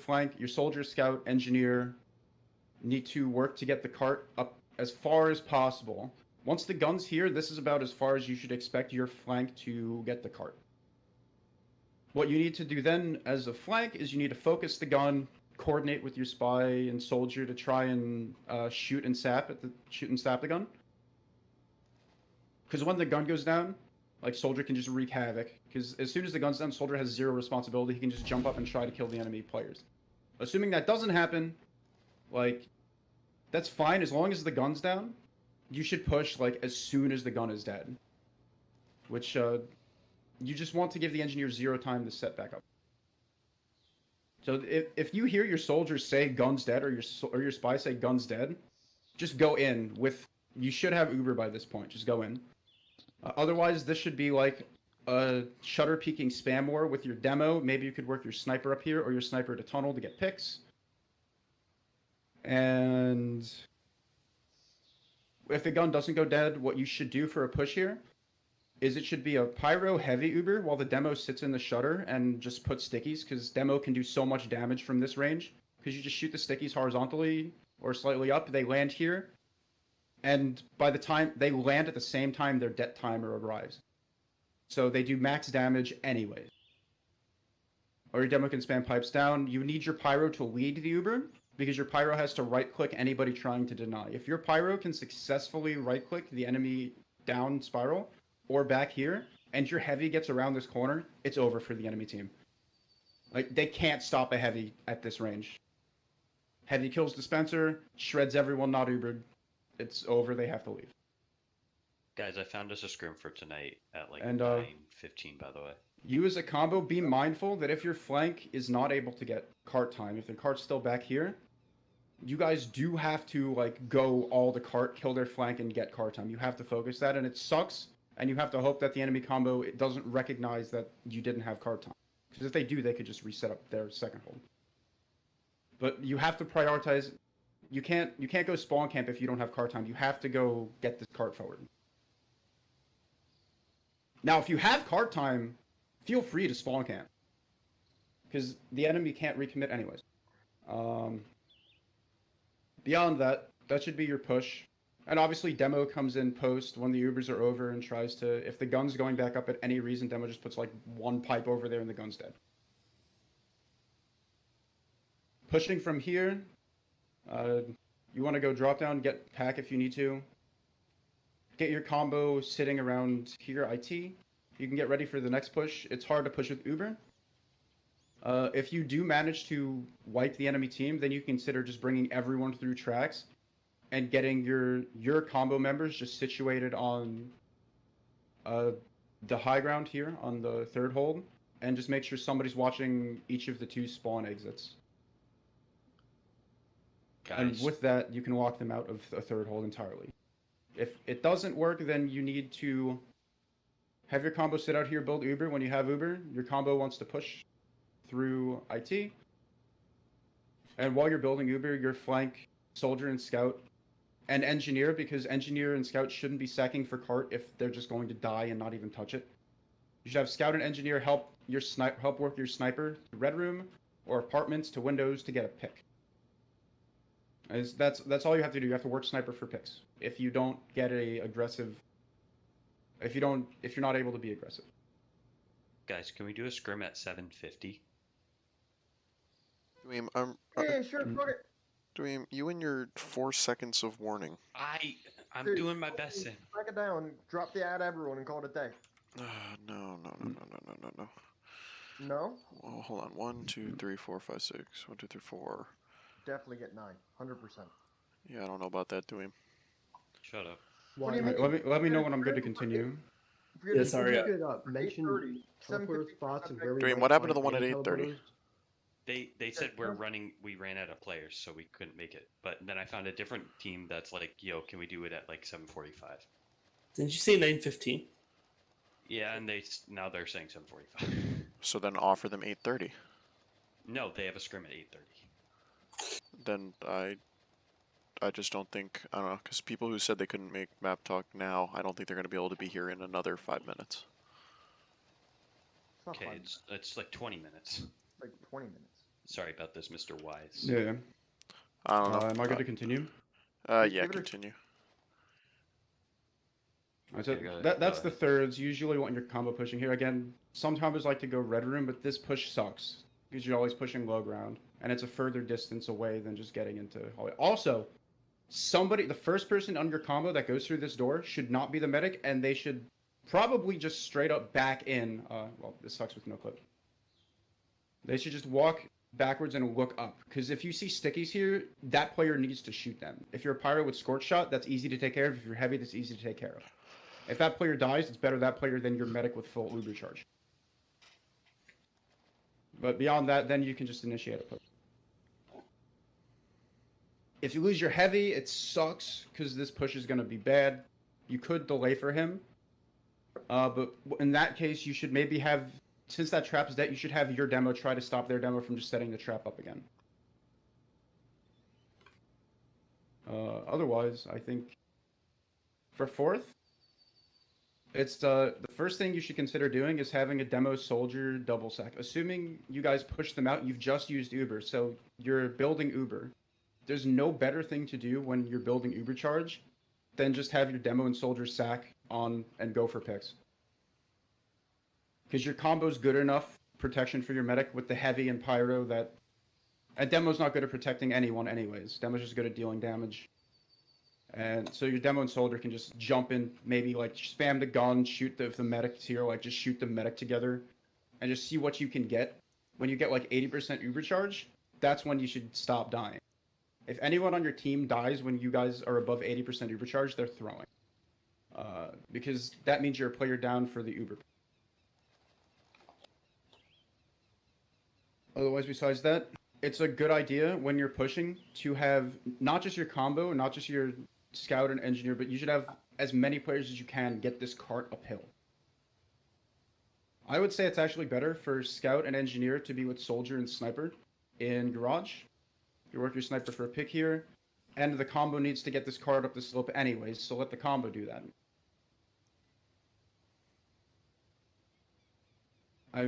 soldier, scout, engineer need to work to get the cart up as far as possible. Once the gun's here, this is about as far as you should expect your flank to get the cart. What you need to do then as a flank is you need to focus the gun, coordinate with your spy and soldier to try and shoot and sap the gun. Because when the gun goes down, soldier can just wreak havoc. Because as soon as the gun's down, soldier has zero responsibility. He can just jump up and try to kill the enemy players. Assuming that doesn't happen, that's fine as long as the gun's down. You should push as soon as the gun is dead. Which you just want to give the engineer zero time to set back up. So if you hear your soldiers say guns dead, or your spy say guns dead, just go in with. You should have Uber by this point. Just go in. Otherwise, this should be a shutter peeking spam war with your demo. Maybe you could work your sniper up here or your sniper to tunnel to get picks. And if the gun doesn't go dead, what you should do for a push here is it should be a pyro heavy Uber while the demo sits in the shutter and just put stickies, because demo can do so much damage from this range. Because you just shoot the stickies horizontally or slightly up, they land here, and by the time they land at the same time their det timer arrives. So they do max damage anyways. Or your demo can spam pipes down. You need your pyro to lead the Uber, because your pyro has to right-click anybody trying to deny. If your pyro can successfully right-click the enemy down spiral, or back here, and your heavy gets around this corner, it's over for the enemy team. They can't stop a heavy at this range. Heavy kills dispenser, shreds everyone not Ubered. It's over, they have to leave. Guys, I found us a scrim for tonight at 9:15, by the way. You as a combo, be mindful that if your flank is not able to get cart time, if the cart's still back here, you guys do have to like go all the cart, kill their flank, and get cart time. You have to focus that, and it sucks. And you have to hope that the enemy combo doesn't recognize that you didn't have cart time. Because if they do, they could just reset up their second hold. But you have to prioritize. You can't go spawn camp if you don't have cart time. You have to go get this cart forward. Now, if you have cart time, feel free to spawn camp. Because the enemy can't recommit anyways. Beyond that, that should be your push. And obviously, Demo comes in post when the Ubers are over and tries to... If the gun's going back up at any reason, Demo just puts like one pipe over there and the gun's dead. Pushing from here, you want to go drop down, get pack if you need to. Get your combo sitting around here, IT. You can get ready for the next push. It's hard to push with Uber. If you do manage to wipe the enemy team, then you consider just bringing everyone through tracks and getting your combo members just situated on the high ground here on the third hold, and just make sure somebody's watching each of the 2 spawn exits. Guys, And with that, you can walk them out of a third hold entirely. If it doesn't work, then you need to have your combo sit out here, build Uber. When you have Uber, your combo wants to push through IT. And while you're building Uber, your flank soldier and scout and engineer, because engineer and scout shouldn't be sacking for cart if they're just going to die and not even touch it. You should have scout and engineer help work your sniper to red room or apartments to windows to get a pick. That's all you have to do. You have to work sniper for picks. If you don't get if you're not able to be aggressive. guys, can we do a scrim at 7:50? Dweem, Yeah, sure, fuck it. Dweem, you and your 4 seconds of warning. I'm Dude, doing my best. Break it down, drop the ad everyone and call it a day. No. No? Well, hold on. 1, 2, 3, 4, 5, 6. 1, 2, 3, 4. Definitely get 9. 100%. Yeah, I don't know about that, Dweem. Shut up. What do you Alright, mean? let me know when I'm good to continue. Yeah, sorry. Look it up. Mention 8:30, teleport spots and where we Dream, might what happened to find the one at any 8:30? teleporters. They said we ran out of players, so we couldn't make it. But then I found a different team that's like, yo, can we do it at like 7:45? Didn't you say 9:15? Yeah, and now they're saying 7:45. So then offer them 8:30. No, they have a scrim at 8:30. Then I just don't think, I don't know, because people who said they couldn't make map talk now, I don't think they're going to be able to be here in another 5 minutes. It's not Okay, fun. it's like 20 minutes. It's like 20 minutes. Sorry about this, Mr. Wise. Yeah. I don't know. Am I good to continue? Yeah, give it a- continue. Alright, so Okay, that's go the thirds. Usually want your combo pushing here. Again, some combos like to go red room, but this push sucks. Because you're always pushing low ground. And it's a further distance away than just getting into hallway. Also, the first person on your combo that goes through this door should not be the medic, and they should probably just straight up back in. Well, this sucks with no clip. They should just walk backwards and look up. Because if you see stickies here, that player needs to shoot them. If you're a pyro with scorch shot, that's easy to take care of. If you're heavy, that's easy to take care of. If that player dies, it's better that player than your medic with full Uber charge. But beyond that, then you can just initiate a push. If you lose your heavy, it sucks, because this push is going to be bad. You could delay for him. But in that case, you should maybe have, since that trap is dead, you should have your demo try to stop their demo from just setting the trap up again. Otherwise, I think for fourth, it's the first thing you should consider doing is having a demo soldier double sack. Assuming you guys push them out, you've just used Uber, so you're building Uber. There's no better thing to do when you're building Uber charge than just have your demo and soldier sack on and go for picks. Because your combo's good enough protection for your medic with the heavy and pyro that... And demo's not good at protecting anyone anyways. Demo's just good at dealing damage. And so your demo and soldier can just jump in, maybe like spam the gun, shoot the medic's here, like just shoot the medic together, and just see what you can get. When you get like 80% Uber charge, that's when you should stop dying. If anyone on your team dies when you guys are above 80% Uber charge, they're throwing. Because that means you're a player down for the Uber. Otherwise, besides that, it's a good idea when you're pushing to have not just your combo, not just your scout and engineer, but you should have as many players as you can get this cart uphill. I would say it's actually better for scout and engineer to be with soldier and sniper in garage. You work your sniper for a pick here, and the combo needs to get this cart up the slope anyways, so let the combo do that.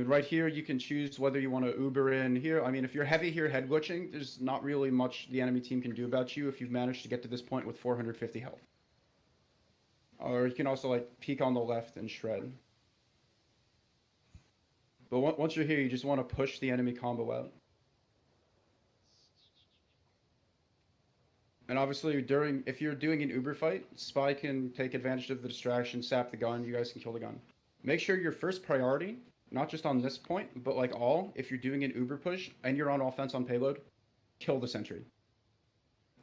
Right here, you can choose whether you want to Uber in here. I mean, if you're heavy here head glitching, there's not really much the enemy team can do about you if you've managed to get to this point with 450 health. Or you can also, like, peek on the left and shred. But once you're here, you just want to push the enemy combo out. And obviously, if you're doing an Uber fight, Spy can take advantage of the distraction, sap the gun, you guys can kill the gun. Make sure your first priority, not just on this point, but like if you're doing an Uber push and you're on offense on payload, kill the sentry.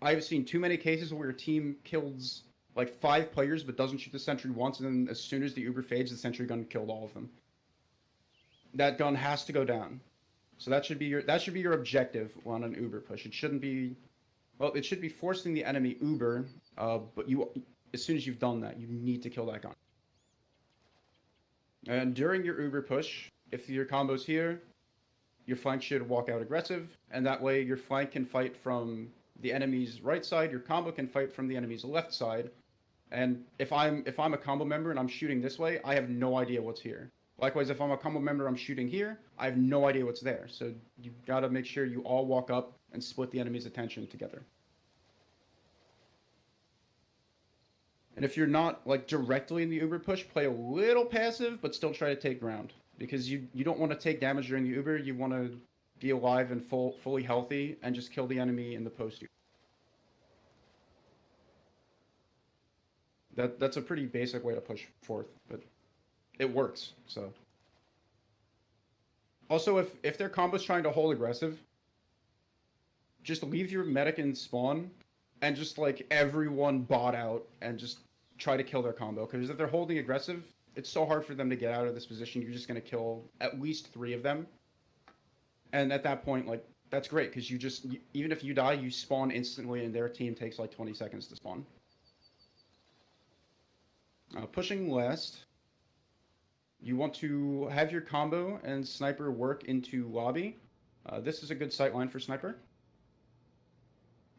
I've seen too many cases where your team kills like 5 players but doesn't shoot the sentry once, and then as soon as the Uber fades, the sentry gun killed all of them. That gun has to go down. So that should be your objective on an Uber push. It shouldn't be, well, it should be forcing the enemy Uber, but as soon as you've done that, you need to kill that gun. And during your Uber push, if your combo's here, your flank should walk out aggressive, and that way your flank can fight from the enemy's right side, your combo can fight from the enemy's left side. And if I'm a combo member and I'm shooting this way, I have no idea what's here. Likewise, if I'm a combo member, I'm shooting here, I have no idea what's there. So you've got to make sure you all walk up and split the enemy's attention together. And if you're not like directly in the Uber push, play a little passive, but still try to take ground. Because you don't want to take damage during the Uber, you want to be alive and fully healthy and just kill the enemy in the post. That's a pretty basic way to push forth, but it works, so. Also, if their combo's trying to hold aggressive, just leave your medic in spawn and just like everyone bot out and just try to kill their combo. Because if they're holding aggressive, it's so hard for them to get out of this position. You're just going to kill at least 3 of them. And at that point, like, that's great, because even if you die, you spawn instantly and their team takes like 20 seconds to spawn. Pushing last, you want to have your combo and sniper work into lobby. This is a good sightline for sniper.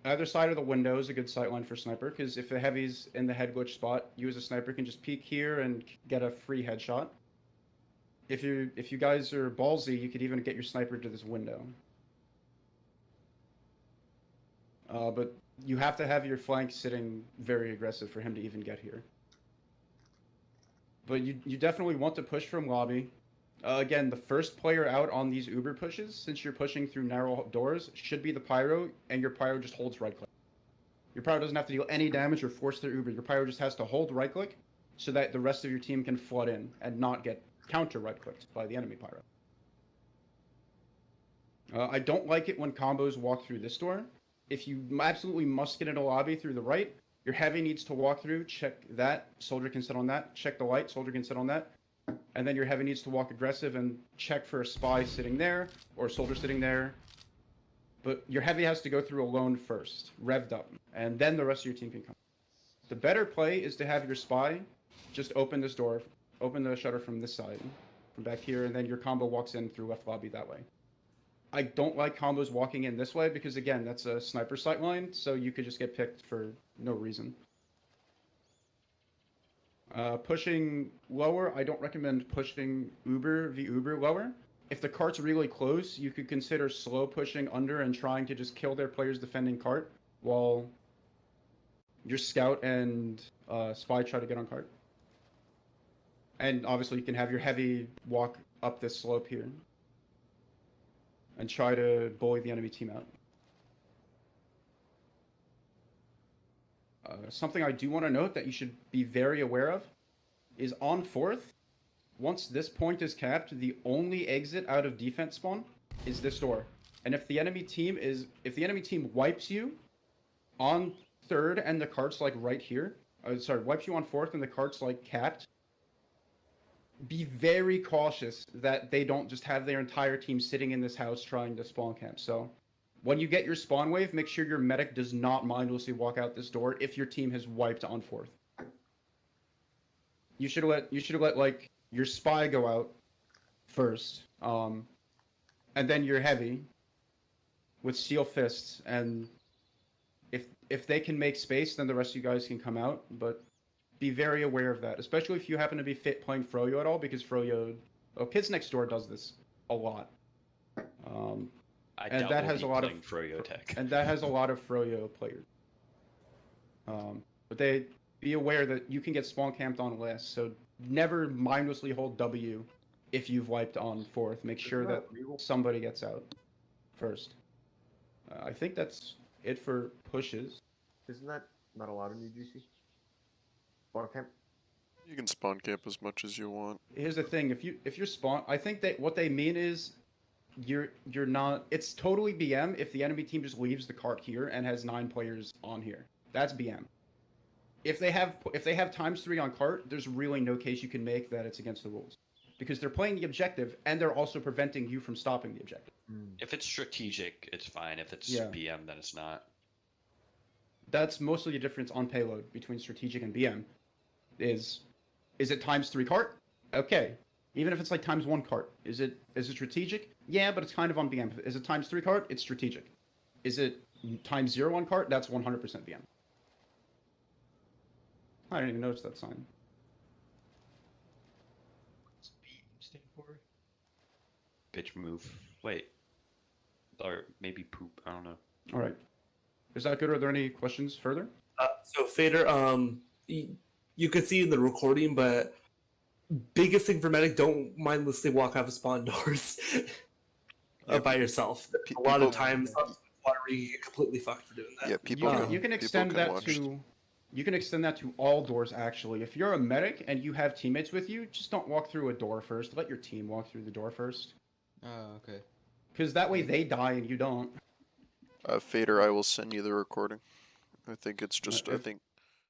Either side of the window is a good sightline for sniper, because if the heavy's in the head glitch spot, you as a sniper can just peek here and get a free headshot. If you guys are ballsy, you could even get your sniper to this window. But you have to have your flank sitting very aggressive for him to even get here. But you definitely want to push from lobby. Again, the first player out on these Uber pushes, since you're pushing through narrow doors, should be the pyro, and your pyro just holds right click. Your pyro doesn't have to deal any damage or force their Uber. Your pyro just has to hold right click so that the rest of your team can flood in and not get counter right clicked by the enemy pyro. I don't like it when combos walk through this door. If you absolutely must get in a lobby through the right, your heavy needs to walk through, check that, soldier can sit on that, check the light, soldier can sit on that. And then your heavy needs to walk aggressive and check for a spy sitting there or a soldier sitting there. But your heavy has to go through alone first, revved up, and then the rest of your team can come. The better play is to have your spy just open this door, open the shutter from this side, from back here, and then your combo walks in through left lobby that way. I don't like combos walking in this way because, again, that's a sniper sightline, so you could just get picked for no reason. Pushing lower, I don't recommend pushing the Uber lower. If the cart's really close, you could consider slow pushing under and trying to just kill their players defending cart while your scout and spy try to get on cart. And obviously you can have your heavy walk up this slope here and try to bully the enemy team out. Something I do want to note that you should be very aware of is on 4th, once this point is capped, the only exit out of defense spawn is this door. And if the enemy team wipes you on 3rd and the cart's like right here, wipes you on 4th and the cart's like capped, be very cautious that they don't just have their entire team sitting in this house trying to spawn camp. So when you get your spawn wave, make sure your medic does not mindlessly walk out this door if your team has wiped on 4th. You should have let like your spy go out first, and then your heavy with steel fists, and if they can make space, then the rest of you guys can come out. But be very aware of that, especially if you happen to be fit playing Froyo at all, because Froyo, Kids Next Door does this a lot. I And doubt that we'll has be a lot of playing Froyo tech. And that has a lot of Froyo players. But they be aware that you can get spawn camped on last, so never mindlessly hold W if you've wiped on 4th. Make sure that somebody gets out first. I think that's it for pushes. Isn't that not allowed in UGC? Spawn camp? You can spawn camp as much as you want. Here's the thing: if you're spawn, I think that what they mean is you're not. It's totally BM if the enemy team just leaves the cart here and has 9 players on here. That's BM. If they have ×3 on cart, there's really no case you can make that it's against the rules, because they're playing the objective and they're also preventing you from stopping the objective. If it's strategic, it's fine. If it's Yeah. BM, then it's not. That's mostly the difference on payload between strategic and BM. Is it ×3 cart? Okay. Even if it's like ×1 cart, is it strategic? Yeah, but it's kind of on BM. Is it ×3 cart? It's strategic. Is it ×0 on cart? That's 100% BM. I didn't even notice that sign. What's beam stand for? Bitch move. Wait. Or maybe poop. I don't know. All right. Is that good? Are there any questions further? So Fader, you can see in the recording, but biggest thing for medic, don't mindlessly walk out of spawn doors by yourself. A lot of times, you get completely fucked for doing that. Yeah, people. You can people extend that watch. to. You can extend that to all doors, actually. If you're a medic and you have teammates with you, just don't walk through a door first. Let your team walk through the door first. Oh, okay. Because that way they die and you don't. Fader, I will send you the recording. I think it's just. I if- think